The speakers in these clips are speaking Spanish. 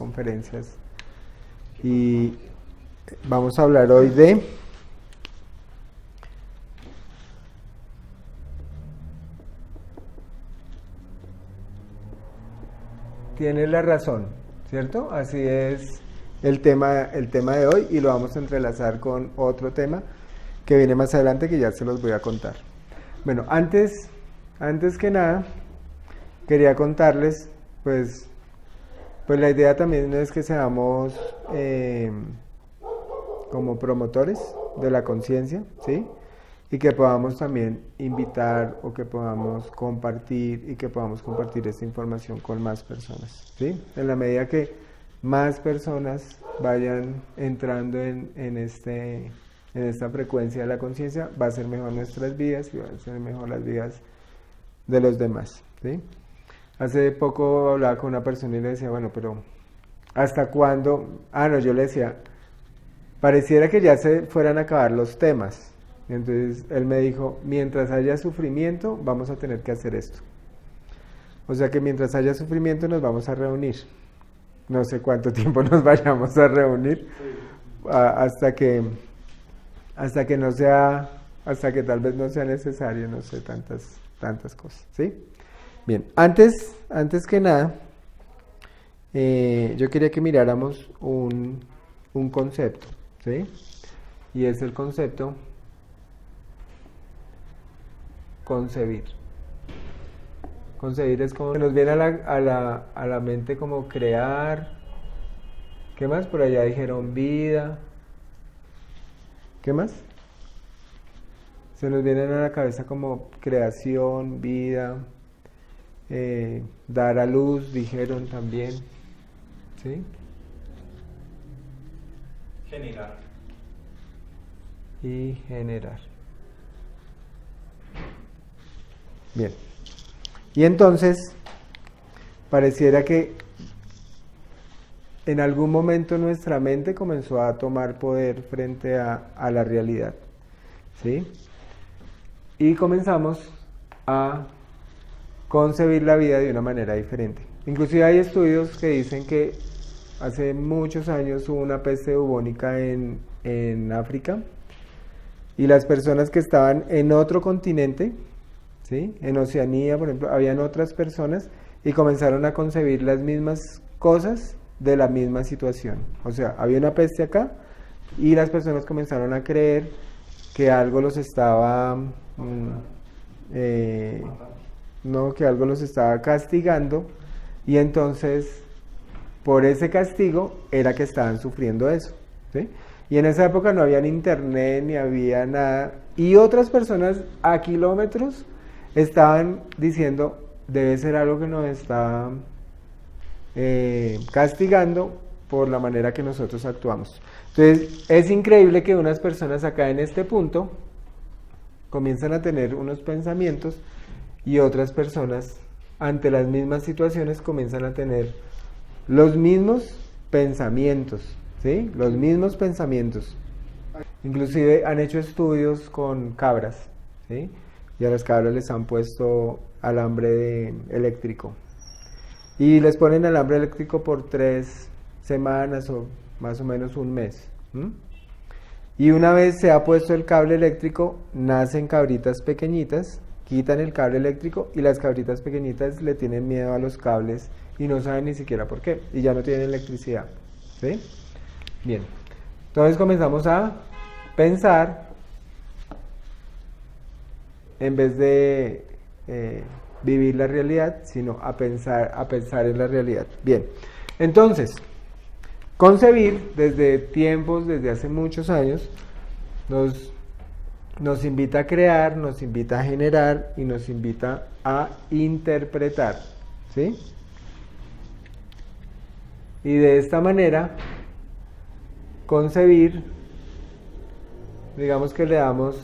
conferencias y vamos a hablar hoy de tienes la razón, ¿cierto? Así es el tema de hoy y lo vamos a entrelazar con otro tema que viene más adelante que ya se los voy a contar. Bueno, antes que nada quería contarles pues la idea también es que seamos como promotores de la conciencia, ¿sí? Y que podamos también invitar o que podamos compartir y que podamos compartir esta información con más personas, ¿sí? En la medida que más personas vayan entrando en esta frecuencia de la conciencia, va a ser mejor nuestras vidas y va a ser mejor las vidas de los demás, ¿sí? Hace poco hablaba con una persona y le decía, bueno, pero ¿hasta cuándo? Yo le decía, pareciera que ya se fueran a acabar los temas. Y entonces él me dijo, mientras haya sufrimiento, vamos a tener que hacer esto. O sea que mientras haya sufrimiento nos vamos a reunir. No sé cuánto tiempo nos vayamos a reunir, hasta que no sea, hasta que tal vez no sea necesario, no sé, tantas cosas, ¿sí? Bien, antes que nada, yo quería que miráramos un concepto, ¿sí? Y es el concepto concebir. Concebir es como que nos viene a la mente como crear. ¿Qué más? Por allá dijeron vida. ¿Qué más? Se nos vienen a la cabeza como creación, vida, dar a luz, dijeron también. ¿Sí? Generar. Y generar. Bien. Y entonces, pareciera que en algún momento nuestra mente comenzó a tomar poder frente a la realidad, ¿sí? Y comenzamos a concebir la vida de una manera diferente. Inclusive hay estudios que dicen que hace muchos años hubo una peste bubónica en África y las personas que estaban en otro continente, ¿sí? En Oceanía, por ejemplo, habían otras personas y comenzaron a concebir las mismas cosas de la misma situación. O sea, había una peste acá y las personas comenzaron a creer que algo los estaba que algo los estaba castigando y entonces por ese castigo era que estaban sufriendo eso, ¿sí? Y en esa época no había ni internet ni había nada y otras personas a kilómetros estaban diciendo debe ser algo que nos está castigando por la manera que nosotros actuamos. Entonces es increíble que unas personas acá en este punto comienzan a tener unos pensamientos y otras personas ante las mismas situaciones comienzan a tener los mismos pensamientos, ¿sí? Los mismos pensamientos. Inclusive han hecho estudios con cabras, ¿sí? Y a las cabras les han puesto alambre eléctrico. Y les ponen alambre eléctrico por 3 semanas o más o menos un mes. Y una vez se ha puesto el cable eléctrico, nacen cabritas pequeñitas, quitan el cable eléctrico y las cabritas pequeñitas le tienen miedo a los cables y no saben ni siquiera por qué. Y ya no tienen electricidad. ¿Sí? Bien. Entonces comenzamos a pensar en vez de vivir la realidad, sino a pensar en la realidad. Bien, entonces, concebir desde tiempos, desde hace muchos años, nos invita a crear, nos invita a generar y nos invita a interpretar, ¿sí? Y de esta manera, concebir, digamos que le damos,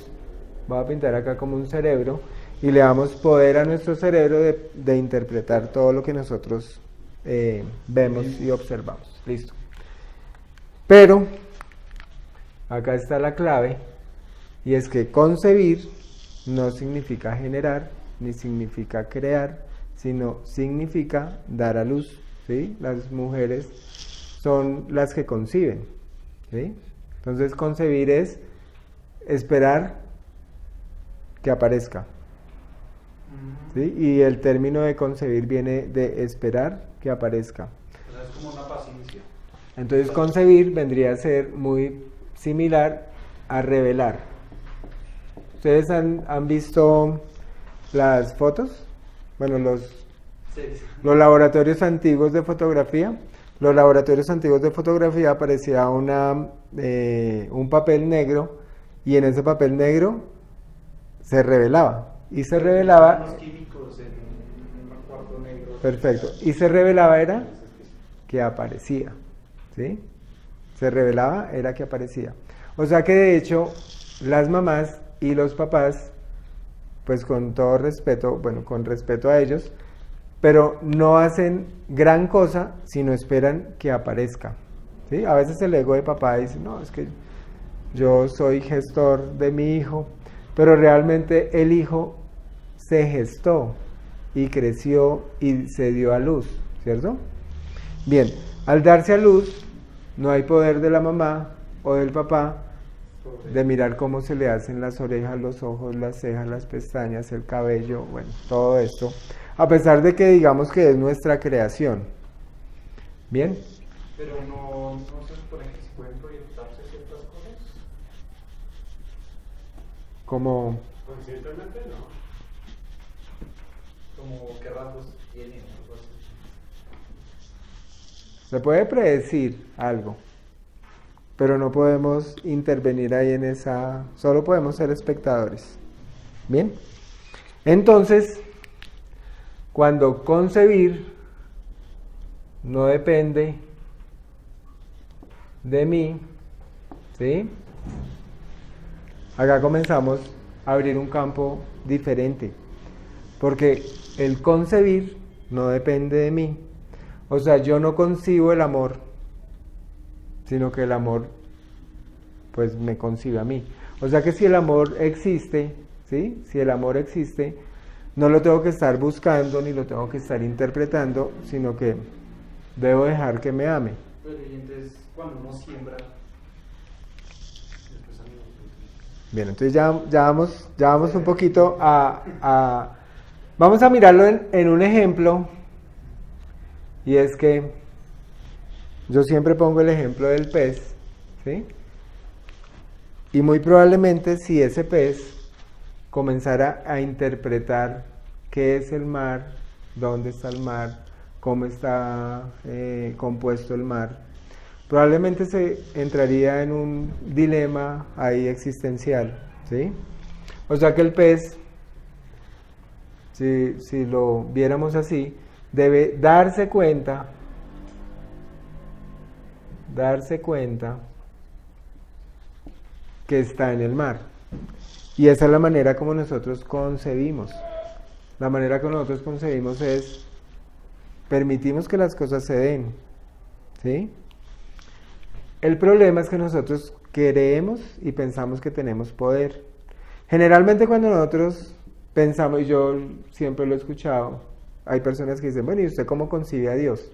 voy a pintar acá como un cerebro, y le damos poder a nuestro cerebro de interpretar todo lo que nosotros vemos y observamos. Listo. Pero acá está la clave y es que concebir no significa generar ni significa crear, sino significa dar a luz, ¿sí? Las mujeres son las que conciben, ¿sí? Entonces concebir es esperar que aparezca, ¿sí? Y el término de concebir viene de esperar que aparezca. O sea, es como una paciencia. Entonces concebir vendría a ser muy similar a revelar. ¿Ustedes han visto las fotos? Bueno, los laboratorios antiguos de fotografía. Los laboratorios antiguos de fotografía aparecía un papel negro, y en ese papel negro se revelaba. Y se revelaba... Unos químicos en un cuarto negro. Perfecto. Y se revelaba era que aparecía, ¿sí? Se revelaba era que aparecía. O sea que de hecho las mamás y los papás, pues con todo respeto, bueno, con respeto a ellos, pero no hacen gran cosa sino esperan que aparezca, ¿sí? A veces el ego de papá dice, no, es que yo soy gestor de mi hijo, pero realmente el hijo se gestó y creció y se dio a luz, ¿cierto? Bien, al darse a luz, no hay poder de la mamá o del papá de mirar cómo se le hacen las orejas, los ojos, las cejas, las pestañas, el cabello, bueno, todo esto, a pesar de que digamos que es nuestra creación. ¿Bien? Pero no se supone que se pueden proyectarse ciertas cosas. Como... Conscientemente no. Como qué rasgos tiene o algo así. Se puede predecir algo, pero no podemos intervenir ahí en esa... Solo podemos ser espectadores. ¿Bien? Entonces, cuando concebir no depende de mí, ¿sí? Acá comenzamos a abrir un campo diferente, porque el concebir no depende de mí. O sea, yo no concibo el amor, sino que el amor pues me concibe a mí. O sea que si el amor existe, ¿sí? Si el amor existe, no lo tengo que estar buscando ni lo tengo que estar interpretando, sino que debo dejar que me ame. Pero y entonces cuando uno siembra. Bien, entonces ya vamos un poquito vamos a mirarlo en un ejemplo, y es que yo siempre pongo el ejemplo del pez, ¿sí? Y muy probablemente si ese pez comenzara a interpretar qué es el mar, dónde está el mar, cómo está compuesto el mar, probablemente se entraría en un dilema ahí existencial, ¿sí? O sea que el pez, si lo viéramos así, debe darse cuenta que está en el mar. Y esa es la manera como nosotros concebimos. La manera como nosotros concebimos es, permitimos que las cosas se den, ¿sí? El problema es que nosotros queremos y pensamos que tenemos poder. Generalmente cuando nosotros pensamos, y yo siempre lo he escuchado, hay personas que dicen, bueno, ¿y usted cómo concibe a Dios?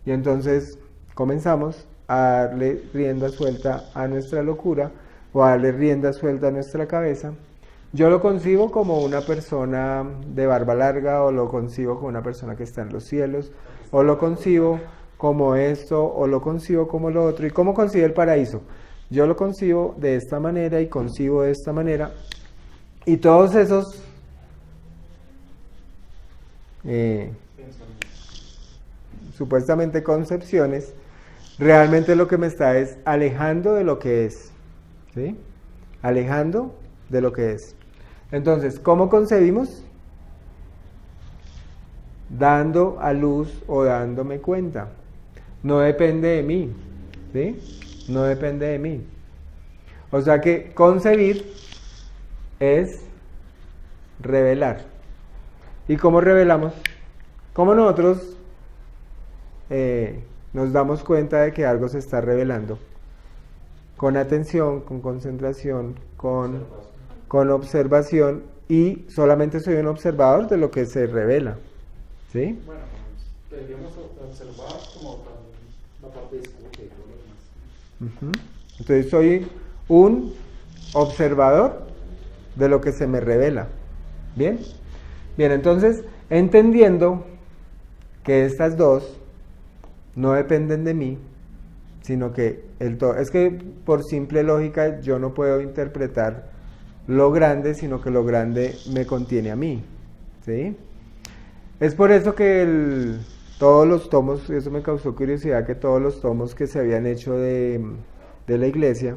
Y entonces comenzamos a darle rienda suelta a nuestra locura, o a darle rienda suelta a nuestra cabeza. Yo lo concibo como una persona de barba larga, o lo concibo como una persona que está en los cielos, o lo concibo como esto, o lo concibo como lo otro. ¿Y cómo concibe el paraíso? Yo lo concibo de esta manera y concibo de esta manera. Y todos esos supuestamente concepciones, realmente lo que me está es alejando de lo que es, ¿sí? Alejando de lo que es. Entonces, ¿cómo concebimos? Dando a luz o dándome cuenta. No depende de mí, ¿sí? No depende de mí. O sea que concebir es revelar. ¿Y cómo revelamos? ¿Cómo nosotros nos damos cuenta de que algo se está revelando? Con atención, con concentración, con observación, y solamente soy un observador de lo que se revela, ¿sí? Bueno, deberíamos observar como también la parte de Ujú. Entonces soy un observador de lo que se me revela. ¿Bien? Bien, entonces, entendiendo que estas dos no dependen de mí, sino que el todo, es que por simple lógica yo no puedo interpretar lo grande, sino que lo grande me contiene a mí, ¿sí? Es por eso que todos los tomos, eso me causó curiosidad, que todos los tomos que se habían hecho de la iglesia,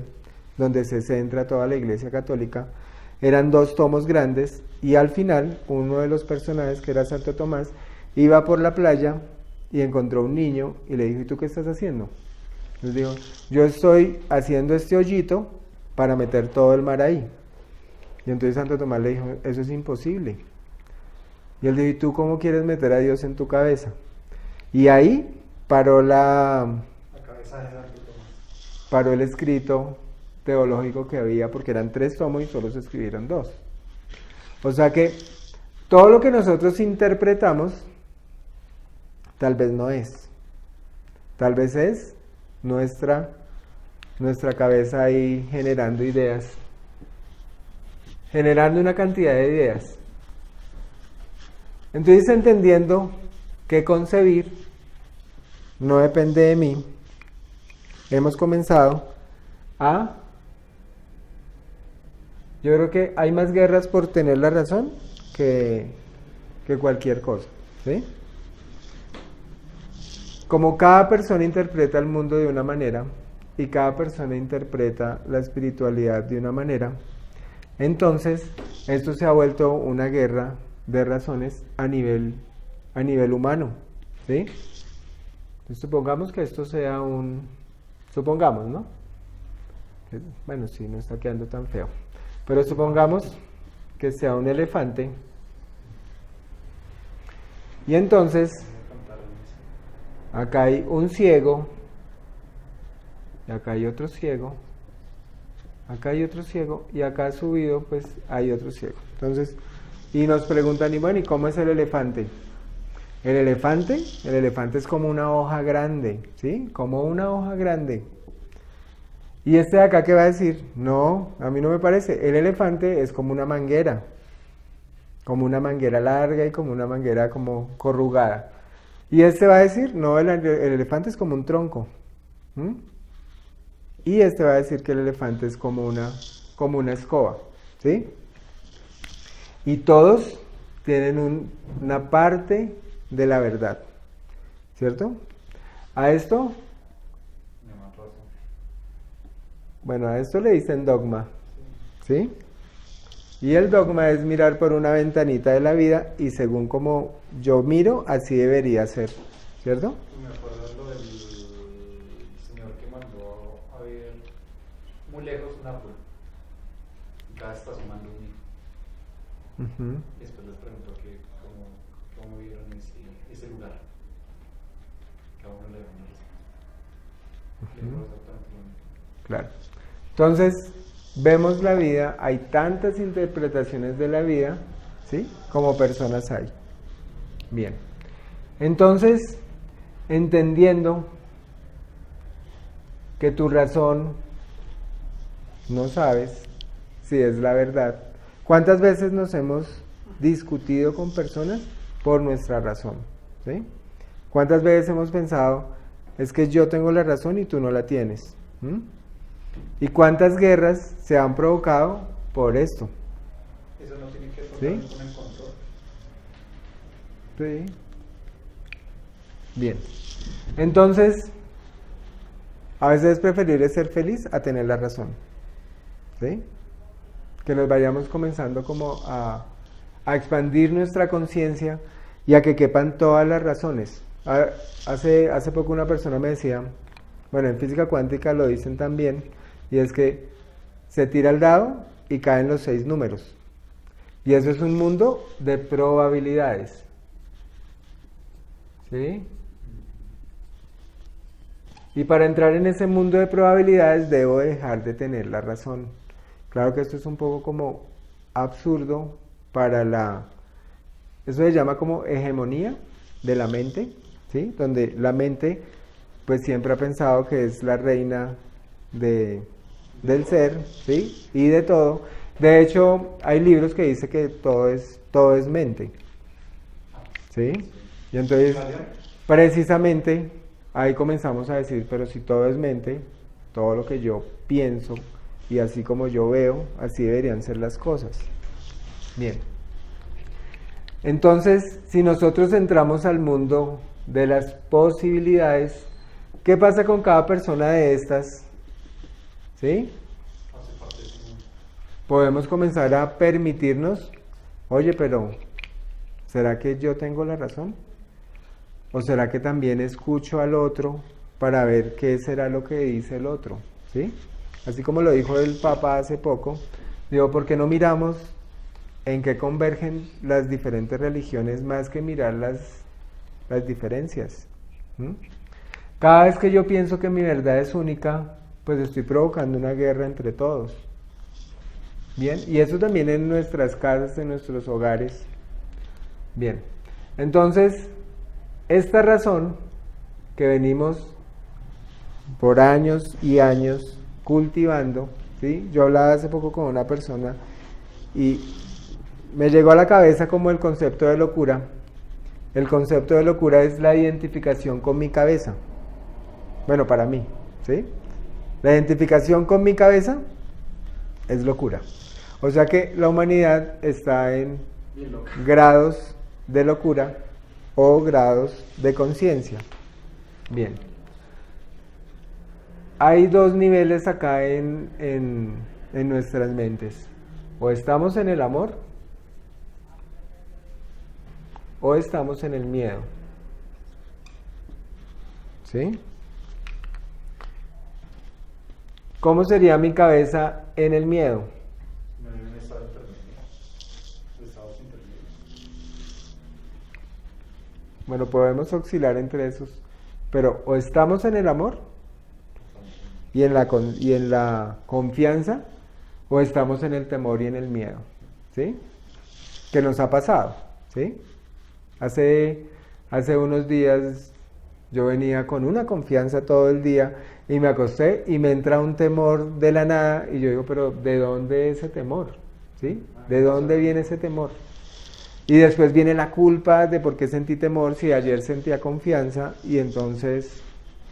donde se centra toda la iglesia católica, eran dos tomos grandes, y al final uno de los personajes, que era Santo Tomás, iba por la playa y encontró un niño y le dijo: ¿y tú qué estás haciendo? Les dijo: yo estoy haciendo este hoyito para meter todo el mar ahí. Y entonces Santo Tomás le dijo: eso es imposible. Y él dijo: ¿y tú cómo quieres meter a Dios en tu cabeza? Y ahí paró la cabeza de Santo Tomás. Paró el escrito teológico que había, porque eran 3 tomos y solo se escribieron 2. O sea que todo lo que nosotros interpretamos tal vez no es. Tal vez es nuestra cabeza ahí generando ideas, generando una cantidad de ideas. Entonces, entendiendo que concebir no depende de mí, hemos comenzado a... Yo creo que hay más guerras por tener la razón que cualquier cosa, ¿sí? Como cada persona interpreta el mundo de una manera y cada persona interpreta la espiritualidad de una manera, entonces esto se ha vuelto una guerra de razones a nivel humano, ¿sí? Entonces, supongamos que esto sea supongamos, ¿no? Bueno, sí, no está quedando tan feo. Pero supongamos que sea un elefante. Y entonces, acá hay un ciego. Y acá hay otro ciego. Acá hay otro ciego. Y acá subido, pues, hay otro ciego. Entonces, y nos preguntan: y bueno, ¿y cómo es el elefante? El elefante es como una hoja grande, ¿sí? Como una hoja grande. Y este de acá, ¿qué va a decir? No, a mí no me parece. El elefante es como una manguera larga y como una manguera como corrugada. Y este va a decir: no, el elefante es como un tronco. Y este va a decir que el elefante es como una escoba, ¿sí? Y todos tienen una parte de la verdad, ¿cierto? A esto... Bueno, a esto le dicen dogma, ¿sí? Y el dogma es mirar por una ventanita de la vida y según como yo miro, así debería ser, ¿cierto? Me acuerdo lo del señor que mandó a ver muy lejos un árbol. Y cada estación mandó un hijo. Y después les preguntó que cómo vieron ese lugar. Cada uno le dio una respuesta. Le dijo exactamente lo mismo. Claro. Entonces, vemos la vida, hay tantas interpretaciones de la vida, ¿sí? Como personas hay. Bien. Entonces, entendiendo que tu razón no sabes si es la verdad. ¿Cuántas veces nos hemos discutido con personas por nuestra razón? ¿Sí? ¿Cuántas veces hemos pensado: es que yo tengo la razón y tú no la tienes? ¿Y cuántas guerras se han provocado por esto? Eso no tiene que ver ¿Sí? con el control. Sí. Bien. Entonces, a veces es preferible ser feliz a tener la razón. ¿Sí? Que nos vayamos comenzando como a expandir nuestra conciencia y a que quepan todas las razones. Hace poco una persona me decía, bueno, en física cuántica lo dicen también, y es que se tira el dado y caen los 6 números. Y eso es un mundo de probabilidades. ¿Sí? Y para entrar en ese mundo de probabilidades debo dejar de tener la razón. Claro que esto es un poco como absurdo para eso se llama como hegemonía de la mente, ¿sí? Donde la mente pues siempre ha pensado que es la reina del ser, ¿sí? Y de todo. De hecho, hay libros que dicen que todo es mente, ¿sí? Y entonces, precisamente, ahí comenzamos a decir, pero si todo es mente, todo lo que yo pienso y así como yo veo, así deberían ser las cosas. Bien. Entonces, si nosotros entramos al mundo de las posibilidades, ¿qué pasa con cada persona de estas? ¿Sí? Podemos comenzar a permitirnos, oye, pero ¿será que yo tengo la razón? ¿O será que también escucho al otro para ver qué será lo que dice el otro? ¿Sí? Así como lo dijo el Papa hace poco, digo, ¿por qué no miramos en qué convergen las diferentes religiones más que mirar las diferencias? Cada vez que yo pienso que mi verdad es única, pues estoy provocando una guerra entre todos. Bien, y eso también en nuestras casas, en nuestros hogares. Bien, entonces, esta razón que venimos por años y años cultivando, ¿sí? Yo hablaba hace poco con una persona y me llegó a la cabeza como el concepto de locura. El concepto de locura es la identificación con mi cabeza. Bueno, para mí, ¿sí? La identificación con mi cabeza es locura. O sea que la humanidad está en grados de locura o grados de conciencia. Bien. Hay dos niveles acá en nuestras mentes. O estamos en el amor o estamos en el miedo. ¿Sí? ¿Cómo sería mi cabeza en el miedo? Bueno, podemos oscilar entre esos, pero o estamos en el amor y en la confianza, o estamos en el temor y en el miedo, ¿sí? ¿Qué nos ha pasado? ¿Sí? Hace unos días yo venía con una confianza todo el día y me acosté y me entra un temor de la nada y yo digo, pero ¿de dónde ese temor? ¿Sí? ¿De dónde viene ese temor? Y después viene la culpa de por qué sentí temor si ayer sentía confianza, y entonces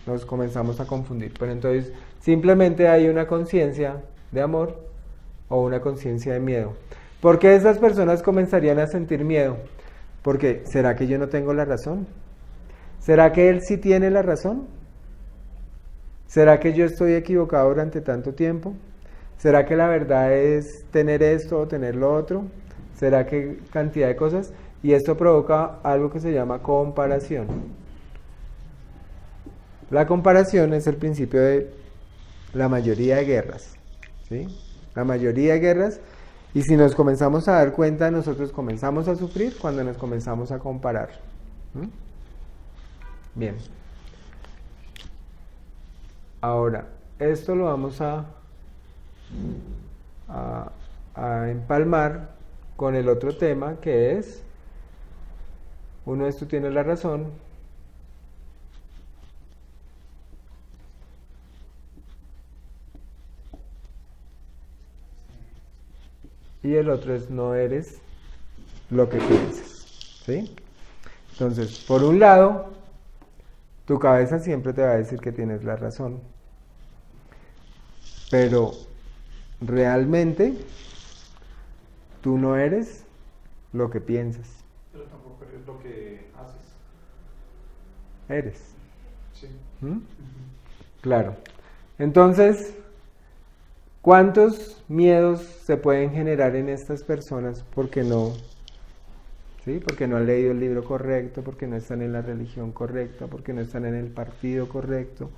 nos comenzamos a confundir. Pero entonces simplemente hay una conciencia de amor o una conciencia de miedo. ¿Por qué esas personas comenzarían a sentir miedo? Porque ¿será que yo no tengo la razón? ¿Será que él sí tiene la razón? ¿Será que yo estoy equivocado durante tanto tiempo? ¿Será que la verdad es tener esto o tener lo otro? ¿Será que cantidad de cosas? Y esto provoca algo que se llama comparación. La comparación es el principio de la mayoría de guerras, ¿sí? La mayoría de guerras, y si nos comenzamos a dar cuenta, nosotros comenzamos a sufrir cuando nos comenzamos a comparar. Bien. Ahora, esto lo vamos a empalmar con el otro tema, que es, uno es tú tienes la razón, y el otro es no eres lo que piensas, ¿sí? Entonces, por un lado, tu cabeza siempre te va a decir que tienes la razón, pero realmente tú no eres lo que piensas. Pero tampoco eres lo que haces. Eres. Sí. Claro. Entonces, ¿cuántos miedos se pueden generar en estas personas porque no, ¿sí? Porque no han leído el libro correcto, porque no están en la religión correcta, porque no están en el partido correcto,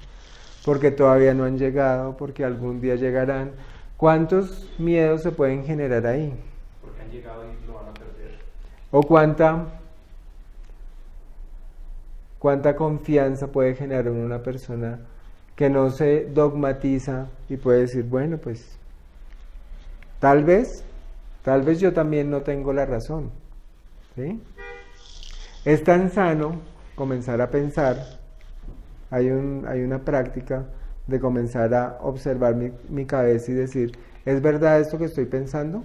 porque todavía no han llegado, porque algún día llegarán? ¿Cuántos miedos se pueden generar ahí? Porque han llegado y lo van a perder. ¿O cuánta confianza puede generar en una persona que no se dogmatiza y puede decir, bueno, pues tal vez yo también no tengo la razón, ¿sí? Es tan sano comenzar a pensar, hay una práctica de comenzar a observar mi cabeza y decir, ¿es verdad esto que estoy pensando?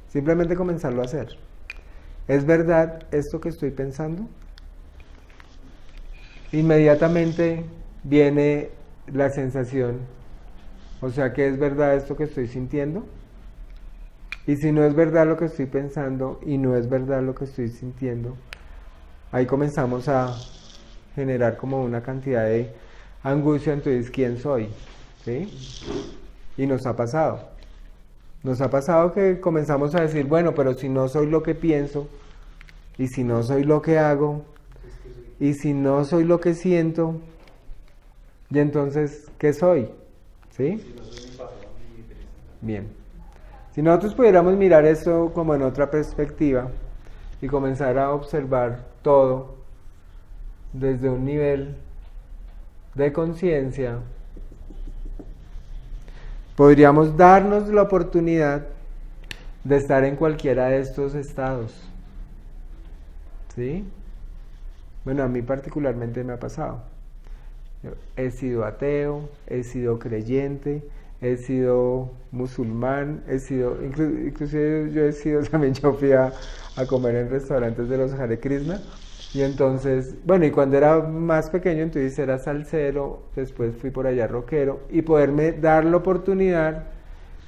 Simplemente comenzarlo a hacer. ¿Es verdad esto que estoy pensando? Inmediatamente viene la sensación, o sea que es verdad esto que estoy sintiendo. Y si no es verdad lo que estoy pensando y no es verdad lo que estoy sintiendo, ahí comenzamos a generar como una cantidad de angustia. Entonces, ¿quién soy? ¿Sí? Y nos ha pasado. Nos ha pasado que comenzamos a decir, bueno, pero si no soy lo que pienso, y si no soy lo que hago, y si no soy lo que siento, y entonces, ¿qué soy? ¿Sí? Bien. Si nosotros pudiéramos mirar esto como en otra perspectiva y comenzar a observar todo desde un nivel de conciencia, podríamos darnos la oportunidad de estar en cualquiera de estos estados. ¿Sí? Bueno, a mí particularmente me ha pasado. He sido ateo, he sido creyente, he sido musulmán, he sido, inclusive yo he sido, también yo fui a comer en restaurantes de los Hare Krishna, y entonces, bueno, y cuando era más pequeño entonces era salsero, después fui por allá rockero, y poderme dar la oportunidad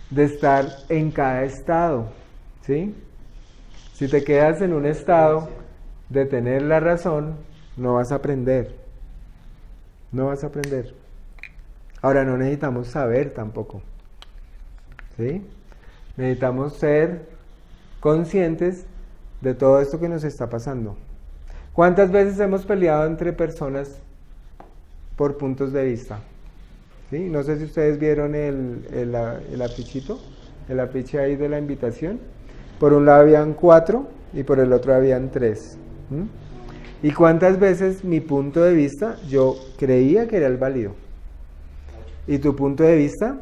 de estar en cada estado, ¿sí? Si te quedas en un estado de tener la razón, no vas a aprender, no vas a aprender. Ahora, no necesitamos saber tampoco, ¿sí? Necesitamos ser conscientes de todo esto que nos está pasando. ¿Cuántas veces hemos peleado entre personas por puntos de vista? ¿Sí? No sé si ustedes vieron el afichito, el afiche ahí de la invitación. Por un lado habían 4 y por el otro habían 3. ¿Y cuántas veces mi punto de vista yo creía que era el válido? Y tu punto de vista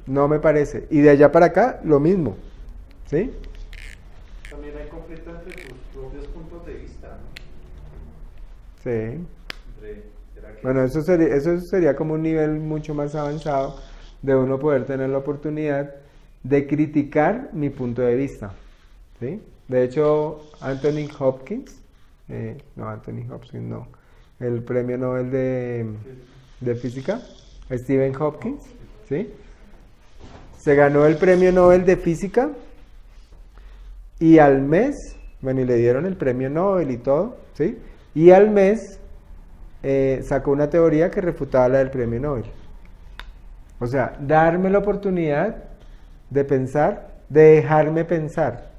no me parece. Y de allá para acá, lo mismo. ¿Sí? También hay conflicto entre tus propios puntos de vista, ¿no? Sí. Bueno, eso sería como un nivel mucho más avanzado de uno poder tener la oportunidad de criticar mi punto de vista. ¿Sí? De hecho, Anthony Hopkins, el premio Nobel de física, Stephen Hopkins, ¿sí? Se ganó el premio Nobel de física y al mes, bueno, y le dieron el premio Nobel y todo, ¿sí? Y al mes sacó una teoría que refutaba la del premio Nobel. O sea, darme la oportunidad de pensar, de dejarme pensar.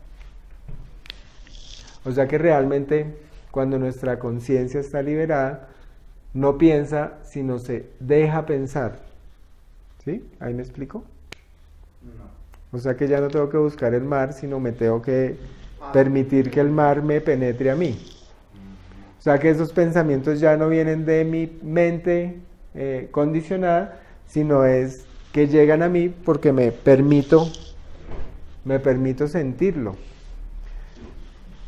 O sea que realmente cuando nuestra conciencia está liberada, no piensa, sino se deja pensar. ¿Sí? ¿Ahí me explico? No. O sea que ya no tengo que buscar el mar, sino me tengo que permitir que el mar me penetre a mí. O sea que esos pensamientos ya no vienen de mi mente condicionada, sino es que llegan a mí porque me permito sentirlo.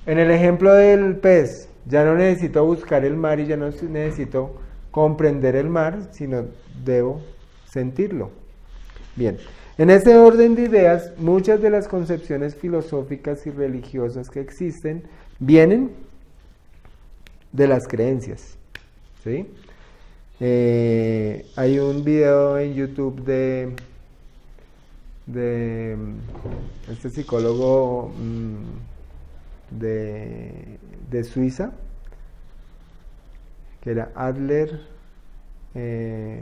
En el ejemplo del pez, ya no necesito buscar el mar y ya no necesito comprender el mar, sino debo sentirlo. Bien, en ese orden de ideas, muchas de las concepciones filosóficas y religiosas que existen vienen de las creencias. ¿Sí? Hay un video en YouTube de este psicólogo de Suiza, que era Adler,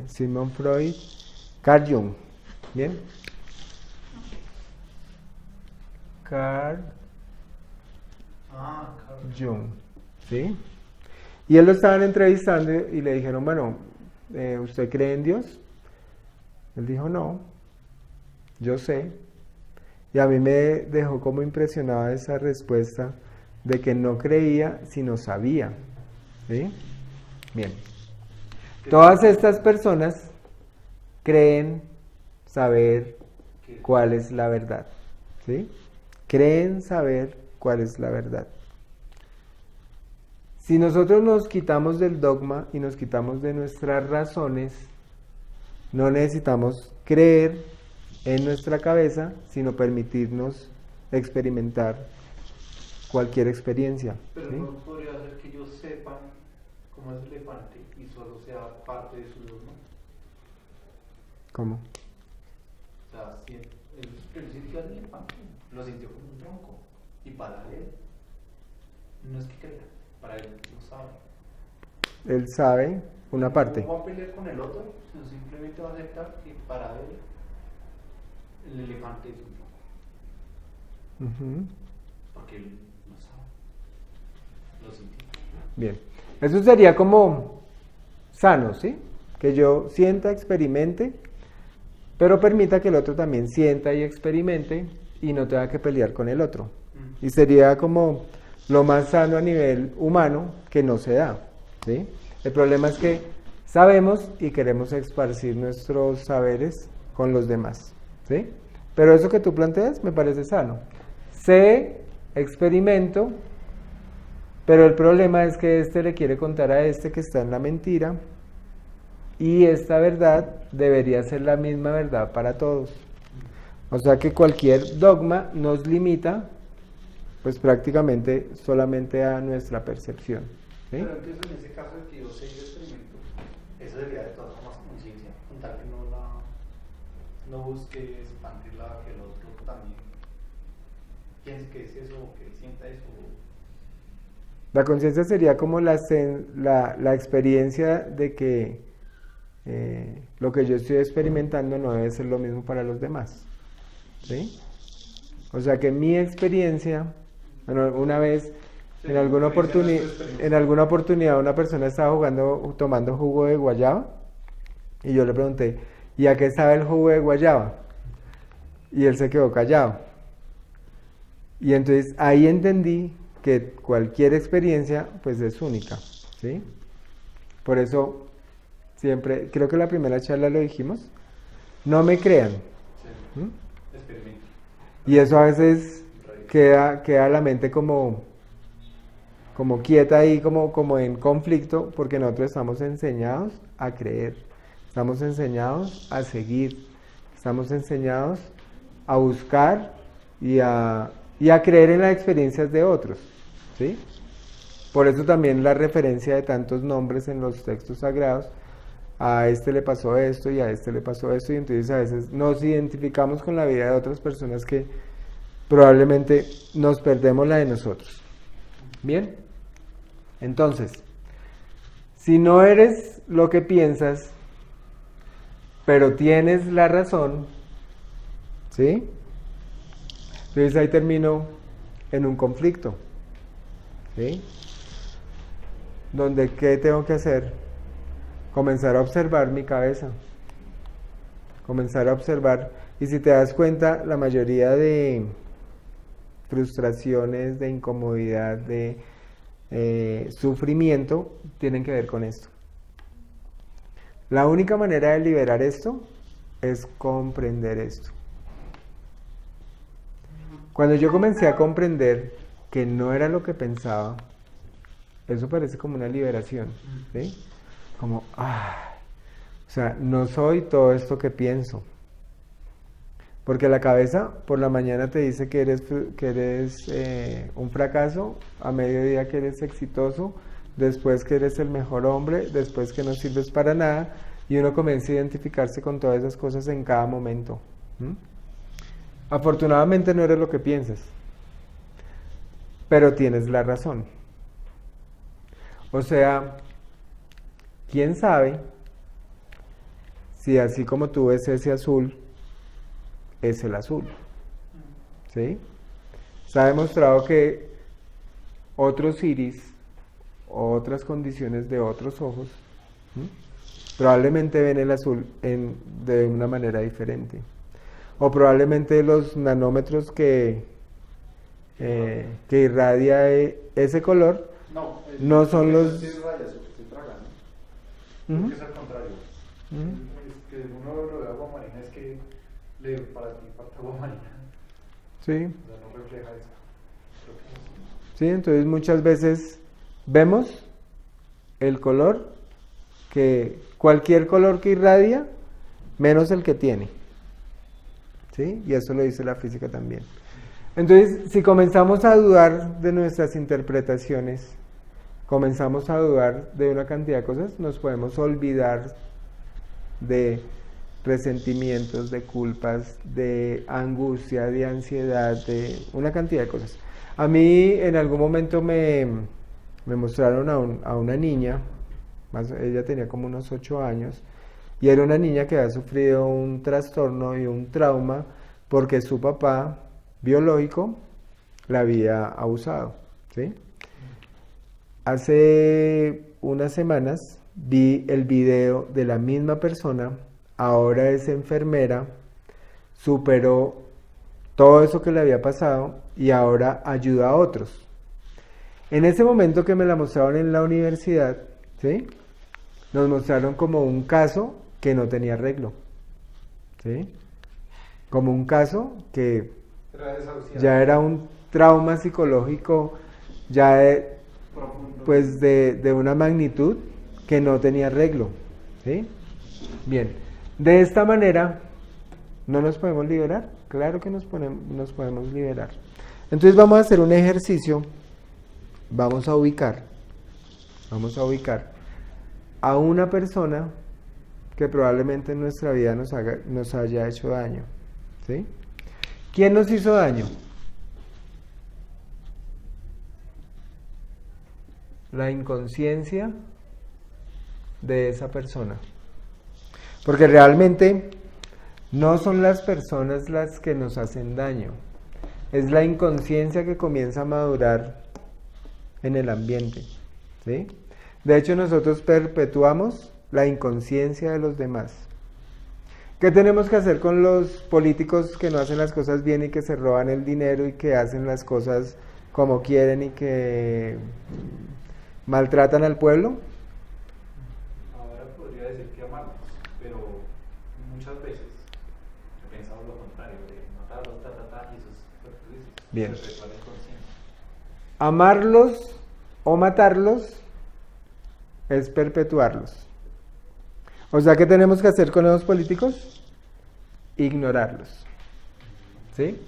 Sigmund Freud, Carl Jung. ¿Bien? Carl Jung, ¿sí? Y él lo estaban entrevistando y le dijeron, bueno, ¿usted cree en Dios? Él dijo, no, yo sé. Y a mí me dejó como impresionada esa respuesta de que no creía, sino sabía. ¿Sí? Bien. Todas estas personas creen saber cuál es la verdad. ¿Sí? Creen saber cuál es la verdad. Si nosotros nos quitamos del dogma y nos quitamos de nuestras razones, no necesitamos creer en nuestra cabeza, sino permitirnos experimentar cualquier experiencia. Pero ¿sí? no podría ser que ellos sepan cómo es el elefante y solo sea parte de su dogma. ¿Cómo? O sea, si él sintió al elefante, lo sintió como un tronco. Y para él, no es que crea, para él lo sabe. Él sabe una parte. No va a pelear con el otro, sino simplemente va a aceptar que para él el elefante es un tronco. Ujú. Porque él no sabe, lo sintió. Bien, eso sería como sano, ¿sí? Que yo sienta, experimente, pero permita que el otro también sienta y experimente y no tenga que pelear con el otro. Y sería como lo más sano a nivel humano que no se da, ¿sí? El problema es que sabemos y queremos esparcir nuestros saberes con los demás, ¿sí? Pero eso que tú planteas me parece sano. Sé, experimento, pero el problema es que este le quiere contar a este que está en la mentira y esta verdad debería ser la misma verdad para todos. O sea que cualquier dogma nos limita pues prácticamente solamente a nuestra percepción. ¿sí? Pero entonces en ese caso de que yo sé y experimento, eso sería de todas formas conciencia, con tal que no busque expandirla, que el otro también piense que es eso, o que sienta eso. La conciencia sería como la experiencia de que lo que yo estoy experimentando no debe ser lo mismo para los demás. ¿sí? O sea que mi experiencia, bueno, una vez Sí, en alguna oportunidad una persona estaba tomando jugo de guayaba y yo le pregunté, ¿y a qué sabe el jugo de guayaba? Y él se quedó callado. Y entonces ahí entendí que cualquier experiencia pues es única, ¿sí? Por eso siempre, creo que en la primera charla lo dijimos, no me crean. Sí. ¿Mm? Experimento. Y eso a veces queda la mente como quieta ahí, como en conflicto, porque nosotros estamos enseñados a creer, estamos enseñados a seguir, estamos enseñados a buscar y a creer en las experiencias de otros, ¿sí? Por eso también la referencia de tantos nombres en los textos sagrados, a este le pasó esto y a este le pasó esto, y entonces a veces nos identificamos con la vida de otras personas que probablemente nos perdemos la de nosotros. Bien, entonces, si no eres lo que piensas, pero tienes la razón, ¿sí? Entonces ahí termino en un conflicto, ¿sí? Donde, ¿qué tengo que hacer? Comenzar a observar mi cabeza, comenzar a observar, y si te das cuenta, la mayoría de frustraciones, de incomodidad, de sufrimiento, tienen que ver con esto. La única manera de liberar esto es comprender esto. Cuando yo comencé a comprender que no era lo que pensaba, eso parece como una liberación, ¿sí? Como, o sea, no soy todo esto que pienso. Porque la cabeza por la mañana te dice que eres un fracaso, a mediodía que eres exitoso, después que eres el mejor hombre, después que no sirves para nada, y uno comienza a identificarse con todas esas cosas en cada momento. Afortunadamente no eres lo que piensas, pero tienes la razón. O sea, ¿quién sabe si así como tú ves ese azul, es el azul? ¿Sí? Se ha demostrado que otros iris o otras condiciones de otros ojos probablemente ven el azul de una manera diferente. O probablemente los nanómetros que irradia ese color no son los... Es al contrario. Es que uno lo de agua marina es que para ti falta agua marina. Sí. O sea, no refleja eso. Sí, entonces muchas veces vemos el color, cualquier color que irradia, menos el que tiene. ¿Sí? Y eso lo dice la física también. Entonces, si comenzamos a dudar de nuestras interpretaciones, comenzamos a dudar de una cantidad de cosas, nos podemos olvidar de resentimientos, de culpas, de angustia, de ansiedad, de una cantidad de cosas. A mí en algún momento me mostraron a una niña, ella tenía como unos 8 años, y era una niña que había sufrido un trastorno y un trauma porque su papá biológico la había abusado, ¿sí? Hace unas semanas vi el video de la misma persona, ahora es enfermera, superó todo eso que le había pasado y ahora ayuda a otros. En ese momento que me la mostraron en la universidad, ¿sí? Nos mostraron como un caso que no tenía arreglo, ¿sí? Como un caso que ya era un trauma psicológico ya pues de una magnitud que no tenía arreglo, ¿sí? Bien, de esta manera no nos podemos liberar, claro que nos podemos liberar. Entonces vamos a hacer un ejercicio, vamos a ubicar a una persona que probablemente en nuestra vida nos haya hecho daño, ¿sí? ¿Quién nos hizo daño? La inconsciencia de esa persona. Porque realmente no son las personas las que nos hacen daño, es la inconsciencia que comienza a madurar en el ambiente, ¿sí? De hecho, nosotros perpetuamos la inconsciencia de los demás. ¿Qué tenemos que hacer con los políticos que no hacen las cosas bien y que se roban el dinero y que hacen las cosas como quieren y que maltratan al pueblo? Ahora podría decir que amarlos, pero muchas veces pensamos lo contrario, de matarlos, y eso es lo que tú dices. Bien. Perpetuar la inconsciencia. Amarlos o matarlos es perpetuarlos. O sea, ¿qué tenemos que hacer con los políticos? Ignorarlos, ¿sí?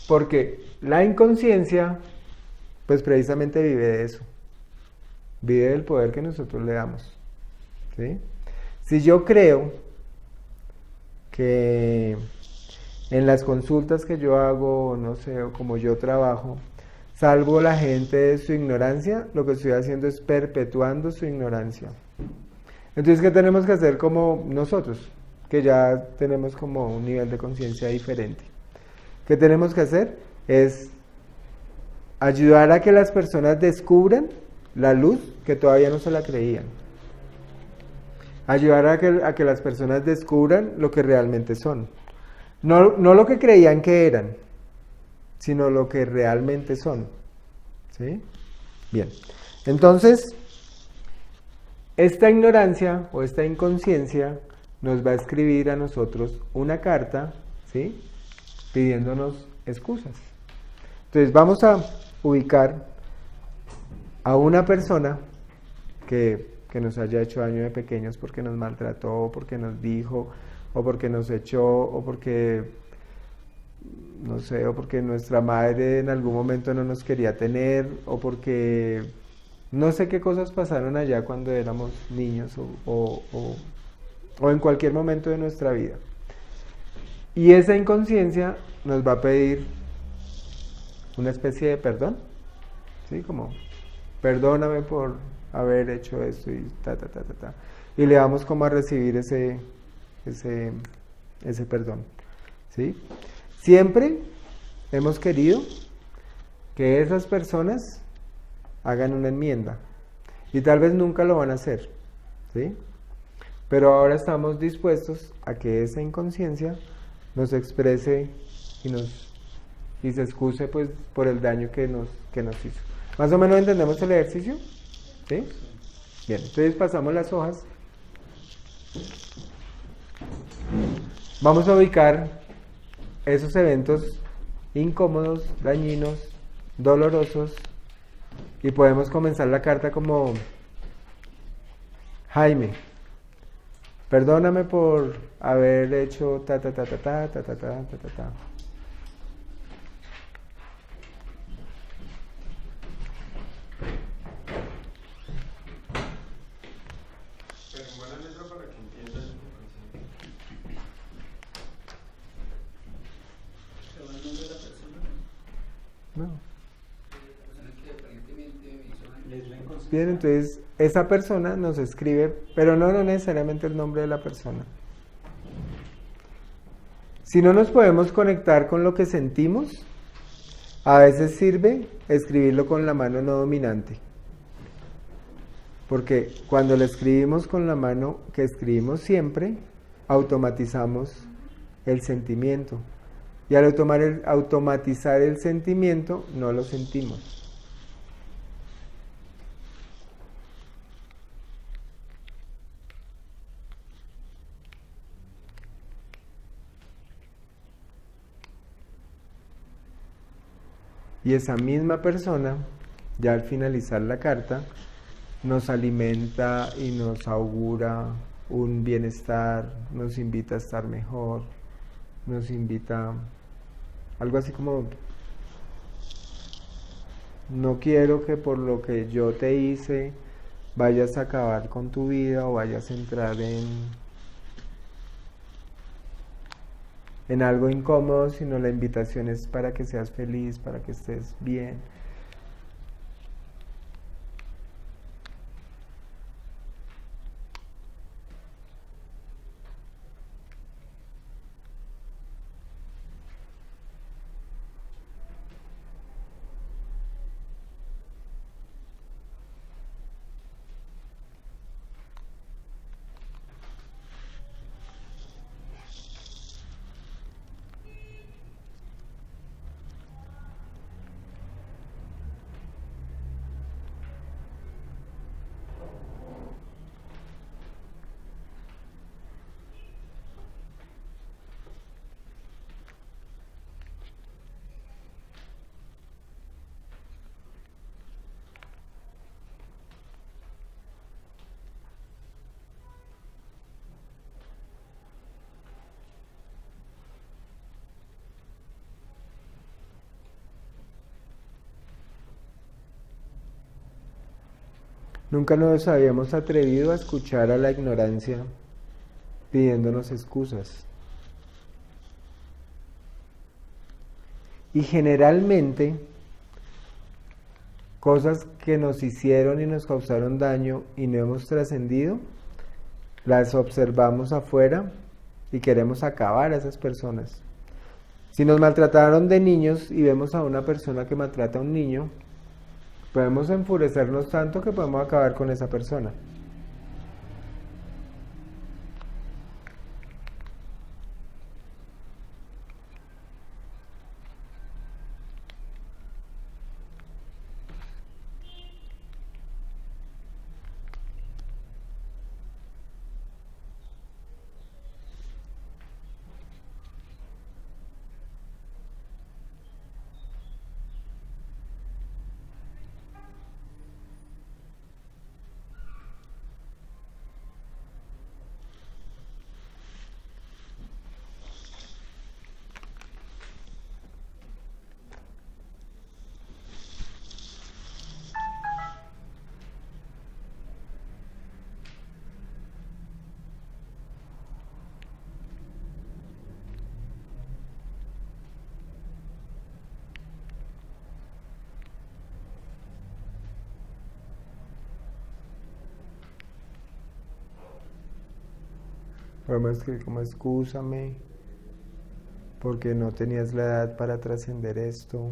Porque la inconsciencia, pues precisamente vive de eso, vive del poder que nosotros le damos, ¿sí? Si yo creo que en las consultas que yo hago, no sé, o como yo trabajo, salvo la gente de su ignorancia, lo que estoy haciendo es perpetuando su ignorancia. Entonces, ¿qué tenemos que hacer como nosotros? Que ya tenemos como un nivel de conciencia diferente. ¿Qué tenemos que hacer? Es ayudar a que las personas descubran la luz que todavía no se la creían. Ayudar a que las personas descubran lo que realmente son. No lo que creían que eran, sino lo que realmente son. ¿Sí? Bien. Entonces, esta ignorancia o esta inconsciencia nos va a escribir a nosotros una carta, ¿sí? Pidiéndonos excusas. Entonces vamos a ubicar a una persona que nos haya hecho daño de pequeños porque nos maltrató, o porque nos dijo, o porque nos echó, o porque, no sé, o porque nuestra madre en algún momento no nos quería tener, o porque no sé qué cosas pasaron allá cuando éramos niños o en cualquier momento de nuestra vida. Y esa inconsciencia nos va a pedir una especie de perdón, ¿sí? Como, perdóname por haber hecho esto y y le vamos como a recibir ese perdón, ¿sí? Siempre hemos querido que esas personas hagan una enmienda y tal vez nunca lo van a hacer, ¿sí? Pero ahora estamos dispuestos a que esa inconsciencia nos exprese y se excuse pues por el daño que nos hizo. ¿Más o menos entendemos el ejercicio? ¿Sí? Bien, entonces pasamos las hojas. Vamos a ubicar esos eventos incómodos, dañinos, dolorosos Y podemos comenzar la carta como: Jaime, perdóname por haber hecho ta ta ta ta ta ta ta ta ta ta ta. Pero en buena letra para que entiendan lo que ¿Pero el nombre de la persona? No. La persona que aparentemente me hizo daño. Les ven con Bien, entonces esa persona nos escribe, pero no necesariamente el nombre de la persona. Si no nos podemos conectar con lo que sentimos, a veces sirve escribirlo con la mano no dominante. Porque cuando lo escribimos con la mano que escribimos siempre, automatizamos el sentimiento. Y al automatizar el sentimiento, no lo sentimos. Y esa misma persona, ya al finalizar la carta, nos alimenta y nos augura un bienestar, nos invita a estar mejor, nos invita algo así como: no quiero que por lo que yo te hice vayas a acabar con tu vida o vayas a entrar en algo incómodo, sino la invitación es para que seas feliz, para que estés bien. Nunca nos habíamos atrevido a escuchar a la ignorancia pidiéndonos excusas. Y generalmente, cosas que nos hicieron y nos causaron daño y no hemos trascendido, las observamos afuera y queremos acabar a esas personas. Si nos maltrataron de niños y vemos a una persona que maltrata a un niño, podemos enfurecernos tanto que podemos acabar con esa persona. Podemos escribir como: excúsame, porque no tenías la edad para trascender esto.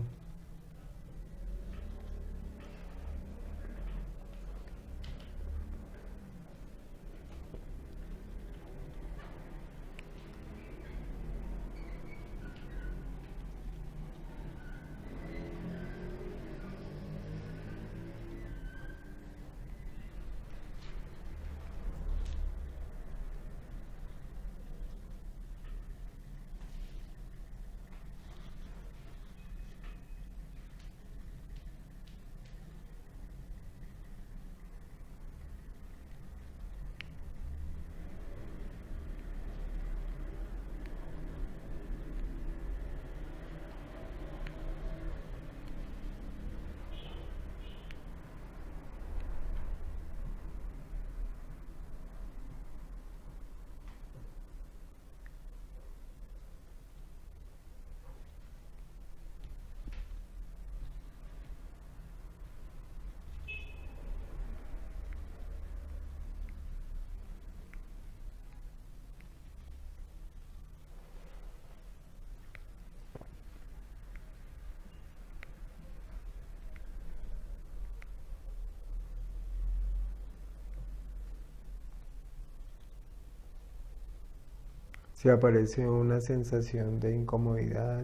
Si aparece una sensación de incomodidad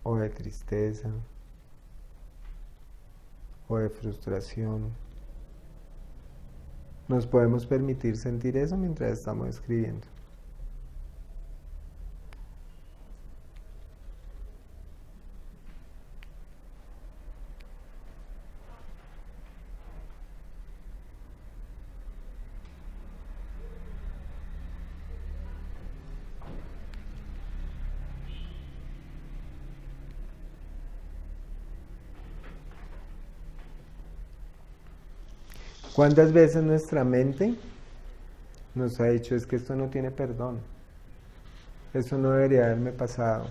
o de tristeza o de frustración, nos podemos permitir sentir eso mientras estamos escribiendo. ¿Cuántas veces nuestra mente nos ha dicho es que esto no tiene perdón? Eso no debería haberme pasado.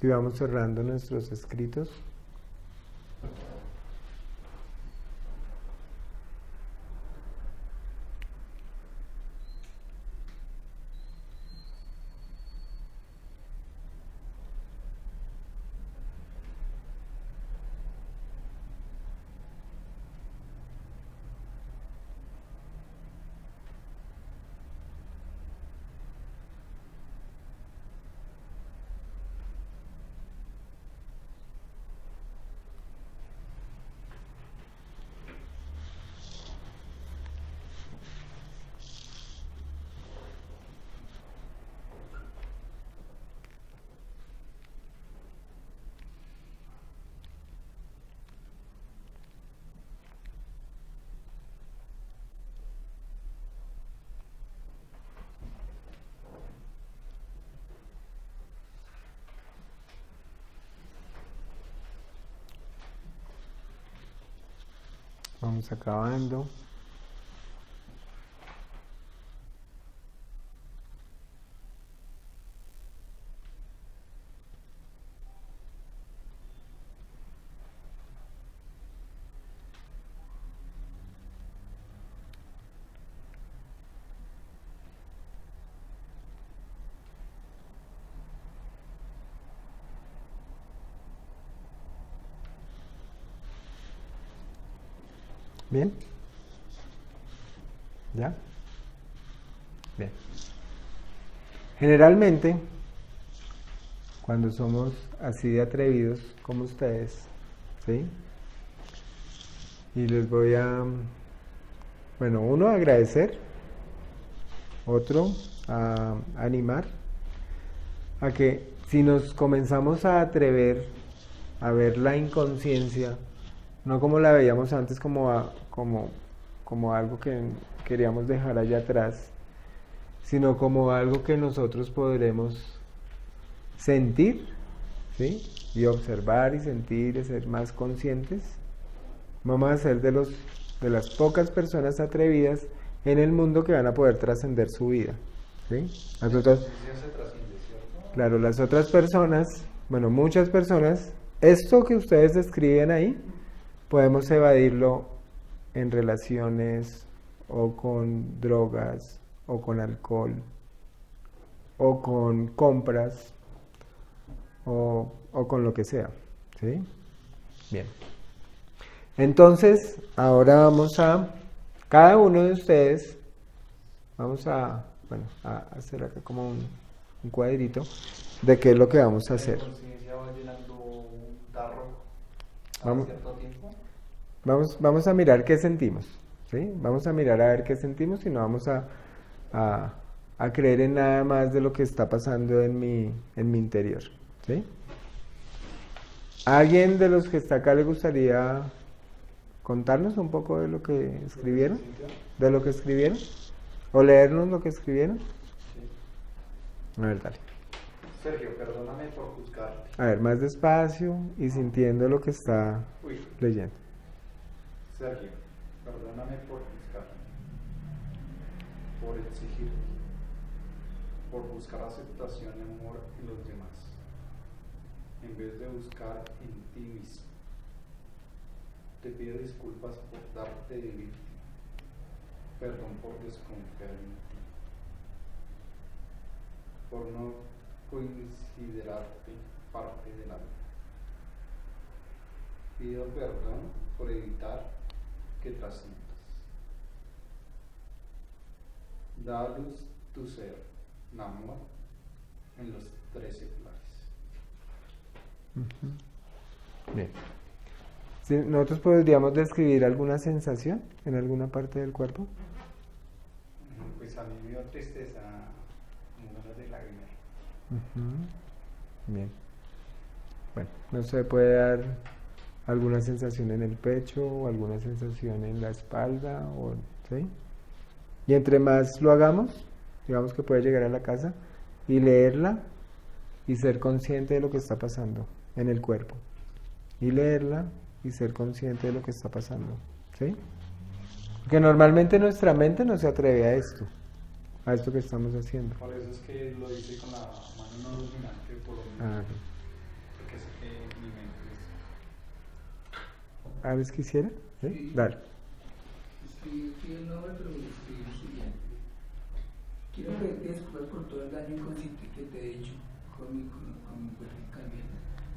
Y vamos cerrando nuestros escritos. Vamos acabando. ¿Bien? ¿Ya? Bien. Generalmente, cuando somos así de atrevidos como ustedes, ¿sí? Y les voy a, bueno, uno, agradecer, otro, a animar, a que si nos comenzamos a atrever a ver la inconsciencia, no como la veíamos antes, como algo que queríamos dejar allá atrás, sino como algo que nosotros podremos sentir, ¿sí? Y observar y sentir y ser más conscientes. Vamos a ser de las pocas personas atrevidas en el mundo que van a poder trascender su vida, ¿sí? Claro, las otras personas, bueno, muchas personas, esto que ustedes describen ahí, podemos evadirlo en relaciones o con drogas o con alcohol o con compras o con lo que sea, ¿sí? Bien. Entonces, ahora cada uno de ustedes, vamos a hacer acá como un cuadrito de qué es lo que vamos a hacer. ¿La conciencia va llenando un tarro Vamos. cierto tiempo? Vamos a mirar qué sentimos, ¿sí? Vamos a mirar a ver qué sentimos y no vamos a creer en nada más de lo que está pasando en mi interior, ¿sí? ¿A alguien de los que está acá le gustaría contarnos un poco de lo que escribieron? ¿De lo que escribieron? ¿O leernos lo que escribieron? Sí. A ver, dale. Sergio, perdóname por juzgarte. A ver, más despacio y sintiendo lo que está leyendo. Sergio, perdóname por juzgarte, por exigirte, por buscar aceptación y amor en los demás, en vez de buscar en ti mismo. Te pido disculpas por darte de víctima, perdón por desconfiar en ti, por no considerarte parte del alma. Pido perdón por evitar que trasciendas. Da a luz tu ser, Namor, en los 13 pilares. Bien. Sí, nosotros podríamos describir alguna sensación en alguna parte del cuerpo. Pues a mí me dio tristeza, como ganas de lagrimear. Bien. Bueno, no se puede dar alguna sensación en el pecho o alguna sensación en la espalda, ¿sí? Y entre más lo hagamos, digamos que puede llegar a la casa y leerla y ser consciente de lo que está pasando en el cuerpo. Y leerla y ser consciente de lo que está pasando, ¿sí? Porque normalmente nuestra mente no se atreve a esto que estamos haciendo. Por eso es que lo hice con la mano no dominante, por lo menos. Ah, Porque sé que mi mente es... ¿Alex quisiera? ¿Sí? Sí. Dale. Escribí el nombre, pero me escribí lo siguiente. Quiero pedirte disculpas por todo el daño inconsciente que te he hecho con mi cuerpo también.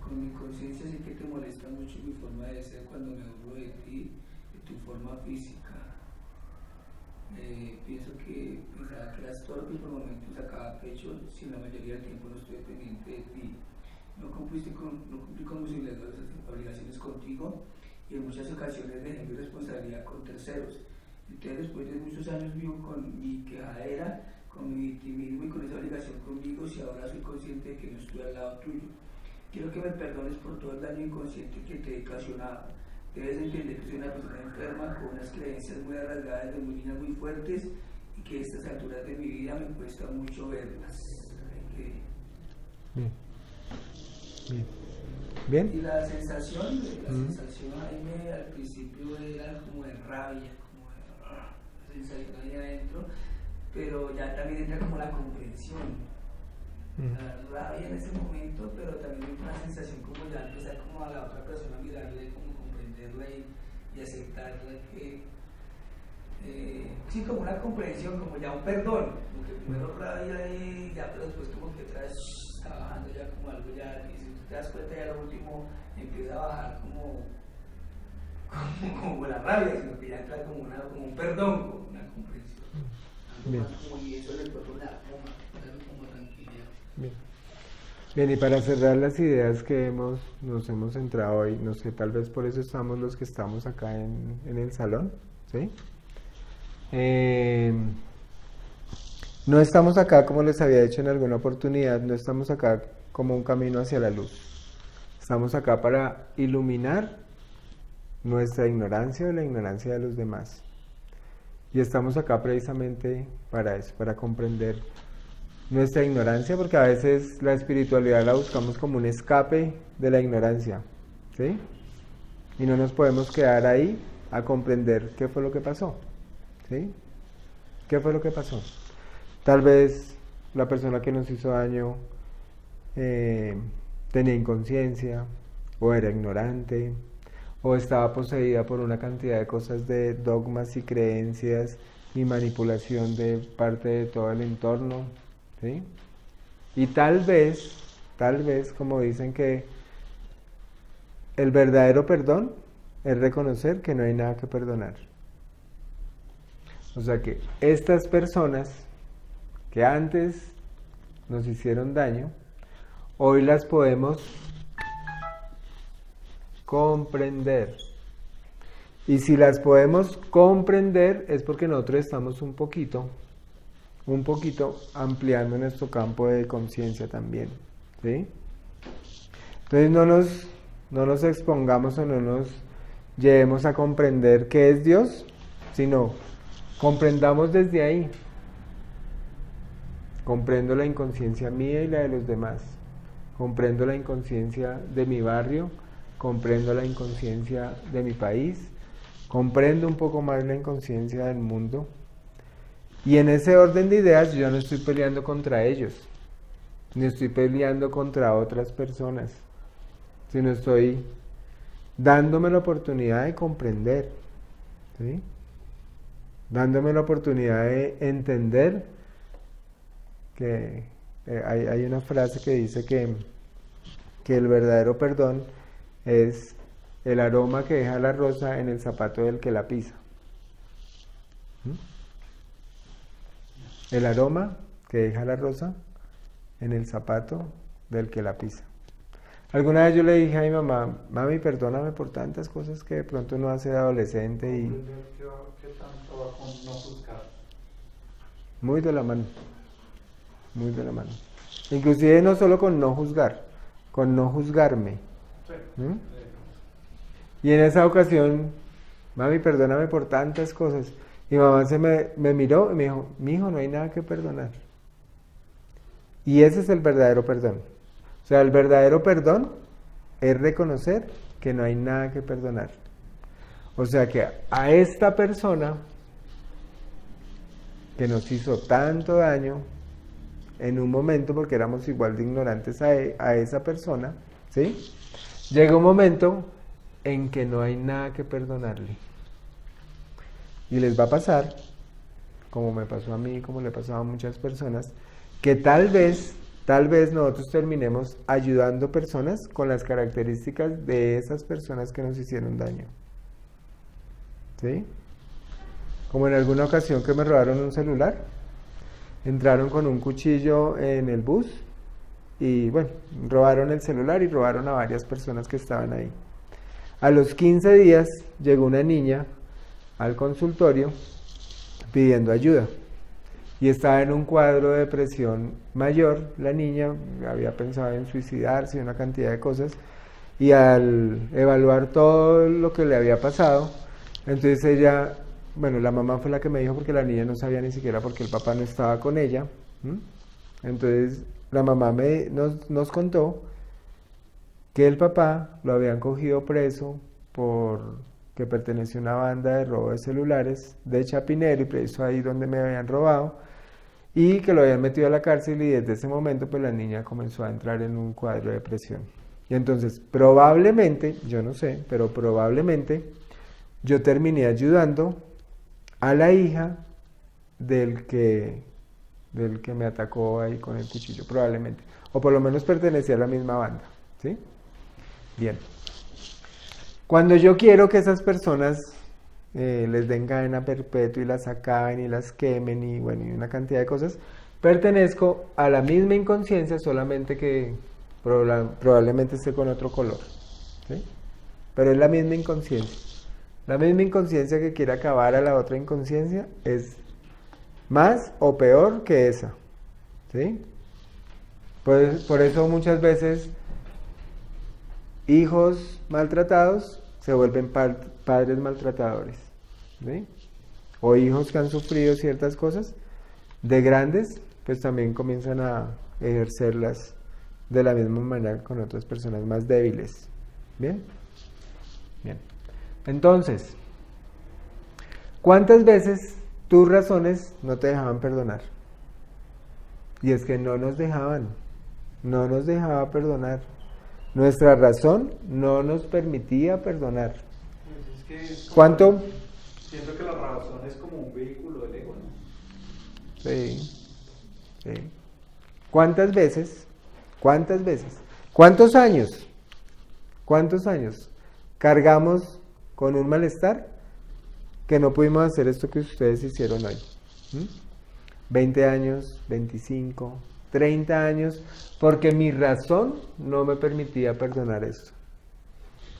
Con mi conciencia sé que te molesta mucho mi forma de ser cuando me hablo de ti, de tu forma física. Pienso que pensaba que eras torpe y por momentos sacaba pecho si la mayoría del tiempo no estuve pendiente de ti. No cumplí con mis obligaciones contigo y en muchas ocasiones dejé mi responsabilidad con terceros. Entonces, después de muchos años vivo con mi quejadera, con mi victimismo y con esa obligación conmigo, si ahora soy consciente de que no estoy al lado tuyo. Quiero que me perdones por todo el daño inconsciente que te he ocasionado. Debes entender que soy una persona enferma con unas creencias muy arraigadas de muy niñas muy fuertes y que a estas alturas de mi vida me cuesta mucho verlas. Bien. Bien. Bien. Y la sensación ahí al principio era como de rabia, como de sensación ahí adentro, pero ya también entra como la comprensión. La rabia en ese momento, pero también una sensación como ya empezar como a la otra persona a mirarle, como comprenderla y aceptarla, que sí, como una comprensión, como ya un perdón, como que primero rabia y ya, pero después como que otra vez está bajando ya como algo ya, y si tú te das cuenta ya lo último empieza a bajar como la rabia, sino que ya entra como un perdón, como una comprensión. Bien. Y eso le puede dar como tranquilidad. Bien. Bien, y para cerrar las ideas que nos hemos centrado hoy, no sé, tal vez por eso estamos los que estamos acá en el salón, ¿sí? No estamos acá, como les había dicho en alguna oportunidad, no estamos acá como un camino hacia la luz. Estamos acá para iluminar nuestra ignorancia o la ignorancia de los demás. Y estamos acá precisamente para eso, para comprender nuestra ignorancia, porque a veces la espiritualidad la buscamos como un escape de la ignorancia, ¿sí? Y no nos podemos quedar ahí a comprender qué fue lo que pasó, ¿sí? ¿Qué fue lo que pasó? Tal vez la persona que nos hizo daño tenía inconsciencia, o era ignorante, o estaba poseída por una cantidad de cosas de dogmas y creencias y manipulación de parte de todo el entorno, ¿sí? Y tal vez, como dicen que el verdadero perdón es reconocer que no hay nada que perdonar. O sea que estas personas que antes nos hicieron daño, hoy las podemos comprender. Y si las podemos comprender es porque nosotros estamos un poquito ampliando nuestro campo de conciencia también, ¿sí? Entonces no nos expongamos o no nos llevemos a comprender qué es Dios, sino comprendamos desde ahí. Comprendo la inconsciencia mía y la de los demás. Comprendo la inconsciencia de mi barrio, comprendo la inconsciencia de mi país, comprendo un poco más la inconsciencia del mundo. Y en ese orden de ideas yo no estoy peleando contra ellos, ni estoy peleando contra otras personas, sino estoy dándome la oportunidad de comprender, ¿sí? Dándome la oportunidad de entender que hay una frase que dice que el verdadero perdón es el aroma que deja la rosa en el zapato del que la pisa. El aroma que deja la rosa en el zapato del que la pisa. Alguna vez yo le dije a mi mamá, mami, perdóname por tantas cosas que de pronto uno hace de adolescente y... ¿Qué tanto va con no juzgar? Muy de la mano, muy de la mano. Inclusive no solo con no juzgar, con no juzgarme. ¿Mm? Y en esa ocasión, mami, perdóname por tantas cosas. Mi mamá me miró y me dijo, mijo, no hay nada que perdonar. Y ese es el verdadero perdón. O sea, el verdadero perdón es reconocer que no hay nada que perdonar. O sea que a esta persona que nos hizo tanto daño en un momento, porque éramos igual de ignorantes a esa persona, ¿sí? Llega un momento en que no hay nada que perdonarle. Y les va a pasar, como me pasó a mí, como le pasaba a muchas personas, que tal vez nosotros terminemos ayudando personas con las características de esas personas que nos hicieron daño. ¿Sí? Como en alguna ocasión que me robaron un celular, entraron con un cuchillo en el bus y bueno, robaron el celular y robaron a varias personas que estaban ahí. A los 15 días llegó una niña al consultorio pidiendo ayuda y estaba en un cuadro de depresión mayor. La niña había pensado en suicidarse y una cantidad de cosas, y al evaluar todo lo que le había pasado, entonces ella, bueno, la mamá fue la que me dijo, porque la niña no sabía ni siquiera por qué el papá no estaba con ella. Entonces la mamá nos contó que el papá lo habían cogido preso porque pertenecía a una banda de robo de celulares de Chapinero, y preso ahí donde me habían robado, y que lo habían metido a la cárcel, y desde ese momento pues la niña comenzó a entrar en un cuadro de depresión. Y entonces probablemente, yo no sé, pero probablemente yo terminé ayudando a la hija del que me atacó ahí con el cuchillo, probablemente, o por lo menos pertenecía a la misma banda, ¿sí? Bien. Cuando yo quiero que esas personas les den cadena perpetua y las acaben y las quemen y bueno, y una cantidad de cosas, pertenezco a la misma inconsciencia, solamente que probablemente esté con otro color, ¿sí? Pero es la misma inconsciencia. La misma inconsciencia que quiere acabar a la otra inconsciencia es más o peor que esa, ¿sí? Por eso muchas veces hijos maltratados se vuelven padres maltratadores, ¿sí? O hijos que han sufrido ciertas cosas, de grandes, pues también comienzan a ejercerlas de la misma manera con otras personas más débiles. ¿Bien? Bien. Entonces, ¿cuántas veces tus razones no te dejaban perdonar? Y es que no nos dejaba perdonar. Nuestra razón no nos permitía perdonar. Pues es que ¿Cuánto? Siento que la razón es como un vehículo del ego, ¿no? Sí, sí. ¿Cuántas veces? ¿Cuántos años? Cargamos con un malestar que no pudimos hacer esto que ustedes hicieron hoy? 20 años, 25, 30 años, porque mi razón no me permitía perdonar esto.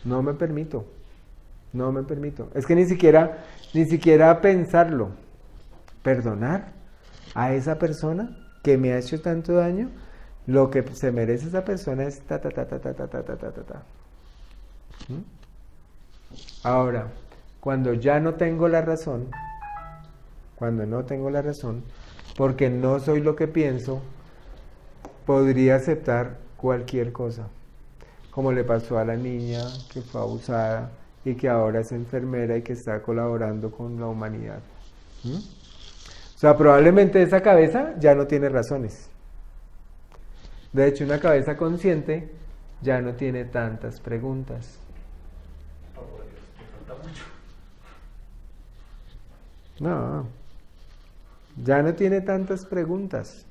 No me permito. Es que ni siquiera pensarlo. Perdonar a esa persona que me ha hecho tanto daño, lo que se merece esa persona es ta. Ahora, cuando ya no tengo la razón, porque no soy lo que pienso, podría aceptar cualquier cosa, como le pasó a la niña que fue abusada y que ahora es enfermera y que está colaborando con la humanidad. O sea, probablemente esa cabeza ya no tiene razones. De hecho, una cabeza consciente ya no tiene tantas preguntas. Oh, por Dios, me falta mucho. No, ya no tiene tantas preguntas.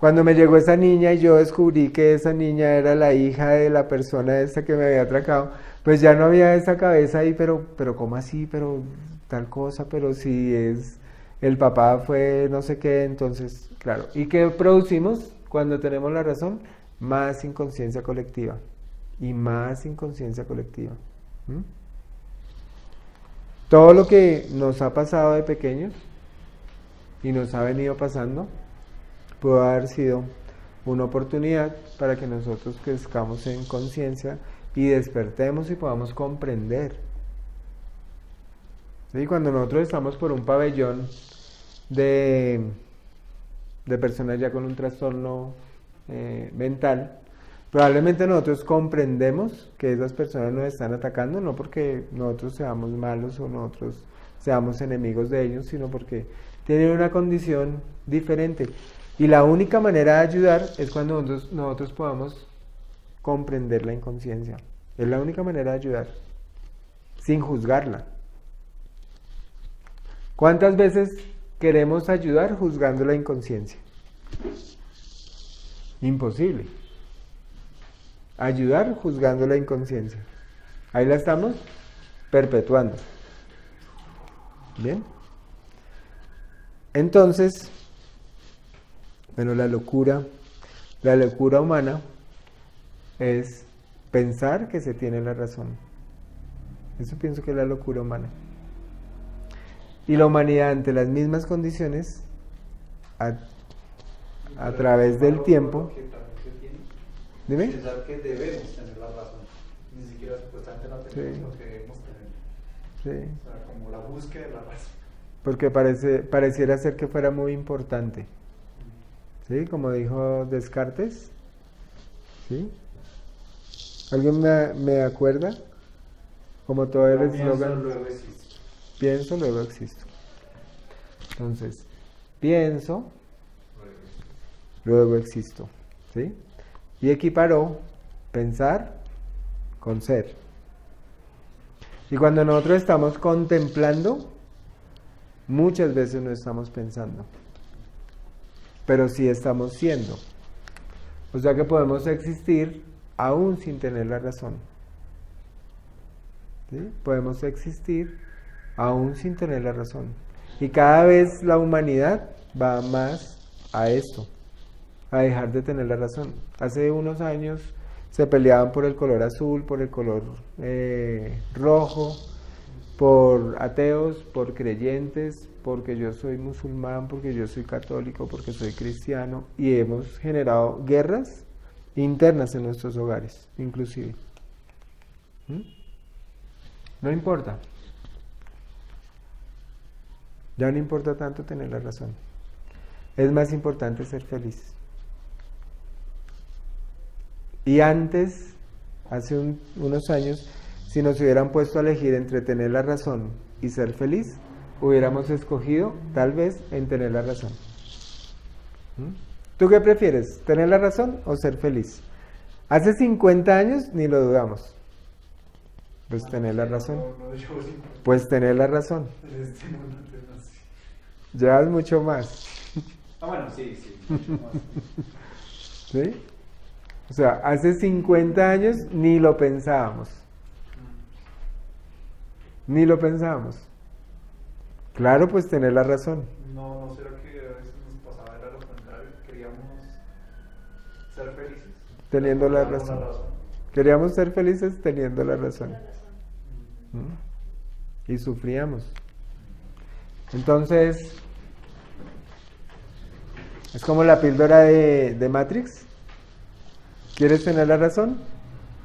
Cuando me llegó esa niña y yo descubrí que esa niña era la hija de la persona esta que me había atracado, pues ya no había esa cabeza ahí, pero ¿cómo así? Pero tal cosa, pero si es, el papá fue no sé qué, entonces, claro. ¿Y qué producimos cuando tenemos la razón? Más inconsciencia colectiva y más inconsciencia colectiva. ¿Mm? Todo lo que nos ha pasado de pequeños y nos ha venido pasando pudo haber sido una oportunidad para que nosotros crezcamos en conciencia y despertemos y podamos comprender. ¿Sí? Cuando nosotros estamos por un pabellón de personas ya con un trastorno mental, probablemente nosotros comprendemos que esas personas nos están atacando, no porque nosotros seamos malos o nosotros seamos enemigos de ellos, sino porque tienen una condición diferente. Y la única manera de ayudar es cuando nosotros podamos comprender la inconsciencia. Es la única manera de ayudar, sin juzgarla. ¿Cuántas veces queremos ayudar juzgando la inconsciencia? Imposible. Ayudar juzgando la inconsciencia. Ahí la estamos perpetuando. ¿Bien? Entonces, bueno, la locura humana es pensar que se tiene la razón. Eso pienso que es la locura humana. Y la humanidad ante las mismas condiciones, a través del tiempo. Dime. Pensar que debemos tener la razón, ni siquiera supuestamente la tenemos, sino que debemos tener. Sí. O sea, como la búsqueda de la razón. Porque pareciera ser que fuera muy importante. ¿Sí? Como dijo Descartes. ¿Sí? ¿Alguien me acuerda? Como todo el eslogan. Luego existo. Pienso, luego existo. Entonces, pienso, luego existo. ¿Sí? Y equiparó pensar con ser. Y cuando nosotros estamos contemplando, muchas veces no estamos pensando, pero sí estamos siendo. O sea que podemos existir aún sin tener la razón. ¿Sí? Podemos existir aún sin tener la razón. Y cada vez la humanidad va más a esto, a dejar de tener la razón. Hace unos años se peleaban por el color azul, por el color rojo, por ateos, por creyentes, porque yo soy musulmán, porque yo soy católico, porque soy cristiano, y hemos generado guerras internas en nuestros hogares, inclusive. ¿Mm? No importa. Ya no importa tanto tener la razón. Es más importante ser feliz. Y antes, hace unos años, si nos hubieran puesto a elegir entre tener la razón y ser feliz, hubiéramos escogido tal vez en tener la razón. ¿Tú qué prefieres? ¿Tener la razón o ser feliz? Hace 50 años ni lo dudamos. Pues tener la razón. Pues tener la razón. Llevas mucho más. Bueno, sí, mucho más. ¿Sí? O sea, hace 50 años ni lo pensábamos. Ni lo pensábamos. Claro, pues tener la razón. No será que a veces nos pasaba era lo contrario, queríamos ser felices. Teniendo la razón. Queríamos ser felices teniendo la razón. Y sufríamos. Entonces, es como la píldora de Matrix. ¿Quieres tener la razón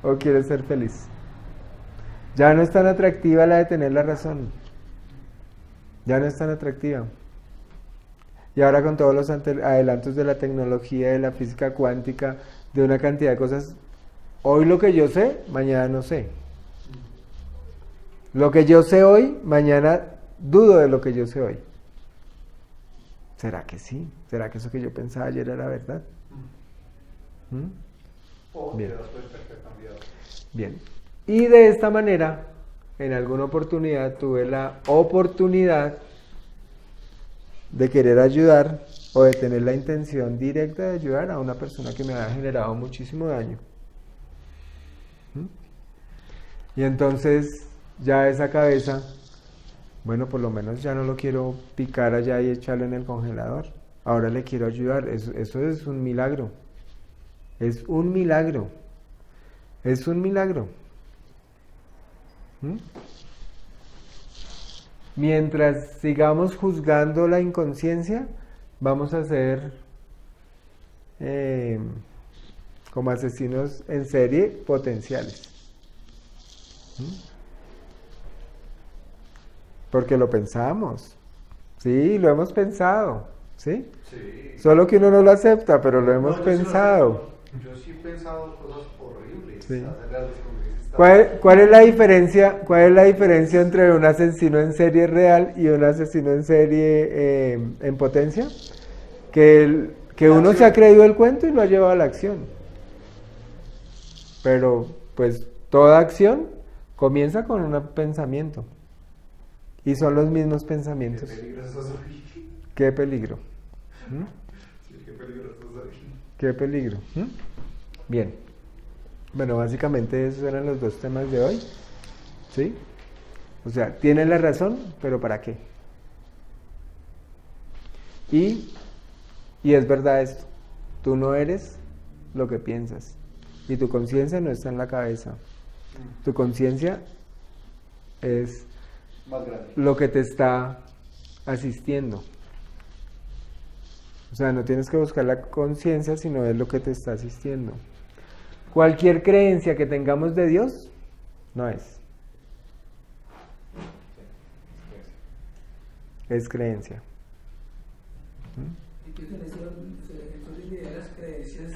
o quieres ser feliz? Ya no es tan atractiva la de tener la razón. Ya no es tan atractiva. Y ahora con todos los adelantos de la tecnología, de la física cuántica, de una cantidad de cosas, hoy lo que yo sé, mañana no sé. Lo que yo sé hoy, mañana dudo de lo que yo sé hoy. ¿Será que sí? ¿Será que eso que yo pensaba ayer era verdad? O Bien. después cambiado. Bien. Y de esta manera, en alguna oportunidad tuve la oportunidad de querer ayudar o de tener la intención directa de ayudar a una persona que me ha generado muchísimo daño. Y entonces ya esa cabeza, bueno, por lo menos ya no lo quiero picar allá y echarlo en el congelador. Ahora le quiero ayudar. Eso es un milagro. Es un milagro. Es un milagro. Mientras sigamos juzgando la inconsciencia, vamos a ser como asesinos en serie potenciales. Porque lo pensamos. Sí, lo hemos pensado. ¿Sí? Sí. Solo que uno no lo acepta, pero lo hemos pensado. Yo sí he pensado cosas horribles. Sí. Hacerle a los congresistas. ¿Cuál es la diferencia? ¿Cuál es la diferencia entre un asesino en serie real y un asesino en serie en potencia? Que uno se ha creído el cuento y lo ha llevado a la acción. Pero, pues, toda acción comienza con un pensamiento. Y son los mismos pensamientos. Qué peligroso soy. Qué peligro. Sí, qué peligroso soy. Qué peligro. Bien. Bueno, básicamente esos eran los dos temas de hoy. ¿Sí? O sea, tienes la razón, pero ¿para qué? Y es verdad esto. Tú no eres lo que piensas. Y tu conciencia no está en la cabeza. Tu conciencia es Más grande. lo que te está asistiendo. O sea, no tienes que buscar la conciencia, sino es lo que te está asistiendo. Cualquier creencia que tengamos de Dios, no es. Es creencia. Entonces, la idea de las creencias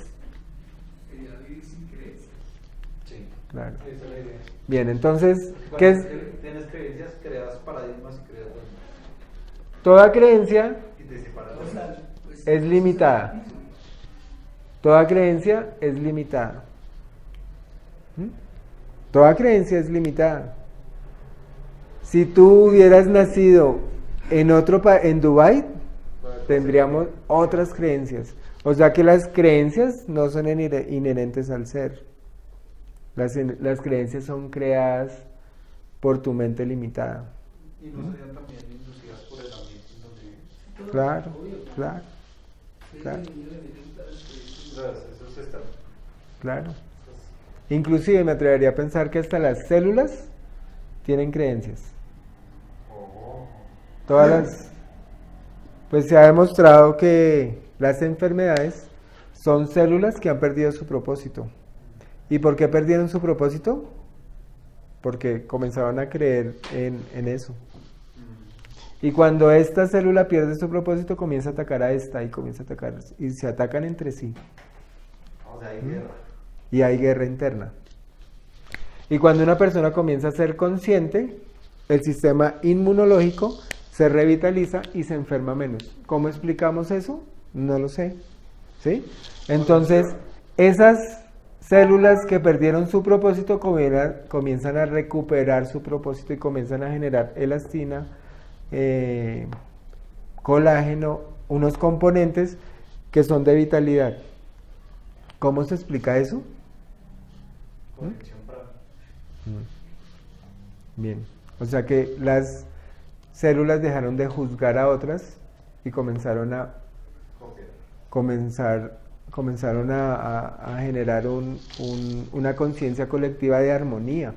sería vivir sin creencias. Sí. Claro. Esa es la idea. Bien, entonces, Cuando ¿qué es? Tienes creencias, creas paradigmas y creas dogmas. Toda creencia Y te separas. O sea, pues, es limitada. Toda creencia es limitada. Toda creencia es limitada. Si tú hubieras nacido en en Dubái, tendríamos otras creencias. O sea que las creencias no son inherentes al ser. Las creencias son creadas por tu mente limitada. Y no serían también inducidas por el ambiente en donde. Claro, claro, claro, Eso es externo. claro. Inclusive me atrevería a pensar que hasta las células tienen creencias. Todas las... Pues se ha demostrado que las enfermedades son células que han perdido su propósito. ¿Y por qué perdieron su propósito? Porque comenzaron a creer en eso. Y cuando esta célula pierde su propósito, comienza a atacar a esta y comienza a atacar, y se atacan entre sí. O sea, hay guerra. Y hay guerra interna. Y cuando una persona comienza a ser consciente, el sistema inmunológico se revitaliza y se enferma menos. ¿Cómo explicamos eso? No lo sé. ¿Sí? Entonces, esas células que perdieron su propósito comienzan a recuperar su propósito y comienzan a generar elastina, colágeno, unos componentes que son de vitalidad. ¿Cómo se explica eso? Conexión para. Bien, o sea que las células dejaron de juzgar a otras y comenzaron a generar una conciencia colectiva de armonía.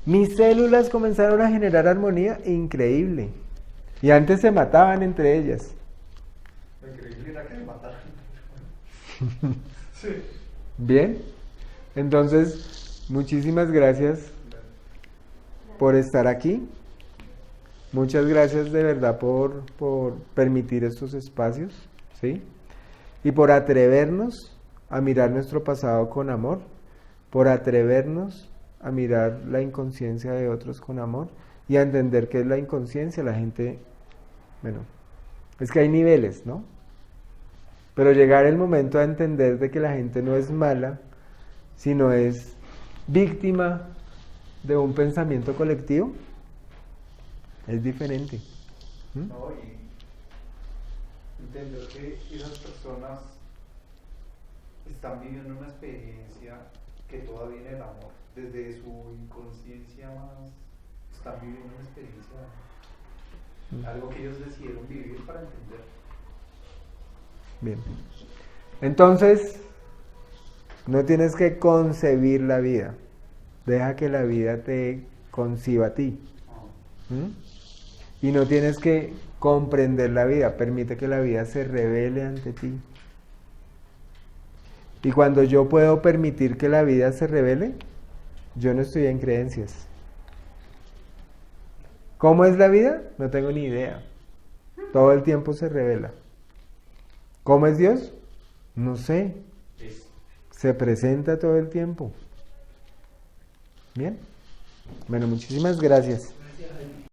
Mis células comenzaron a generar armonía increíble. Y antes se mataban entre ellas. Lo increíble era que me mataran. Sí. Bien, entonces muchísimas gracias por estar aquí. Muchas gracias de verdad por permitir estos espacios, ¿sí? Y por atrevernos a mirar nuestro pasado con amor, por atrevernos a mirar la inconsciencia de otros con amor y a entender qué es la inconsciencia. La gente, bueno, es que hay niveles, ¿no? Pero llegar el momento a entender de que la gente no es mala, sino es víctima de un pensamiento colectivo, es diferente. No, entender que esas personas están viviendo una experiencia que toda viene del amor. Desde su inconsciencia más, están viviendo una experiencia de amor. Algo que ellos decidieron vivir para entender. Bien. Entonces, no tienes que concebir la vida. Deja que la vida te conciba a ti. Y no tienes que comprender la vida. Permite que la vida se revele ante ti. Y cuando yo puedo permitir que la vida se revele, yo no estoy en creencias. ¿Cómo es la vida? No tengo ni idea. Todo el tiempo se revela. ¿Cómo es Dios? No sé. Se presenta todo el tiempo. Bien. Bueno, muchísimas gracias. Gracias, Jaime.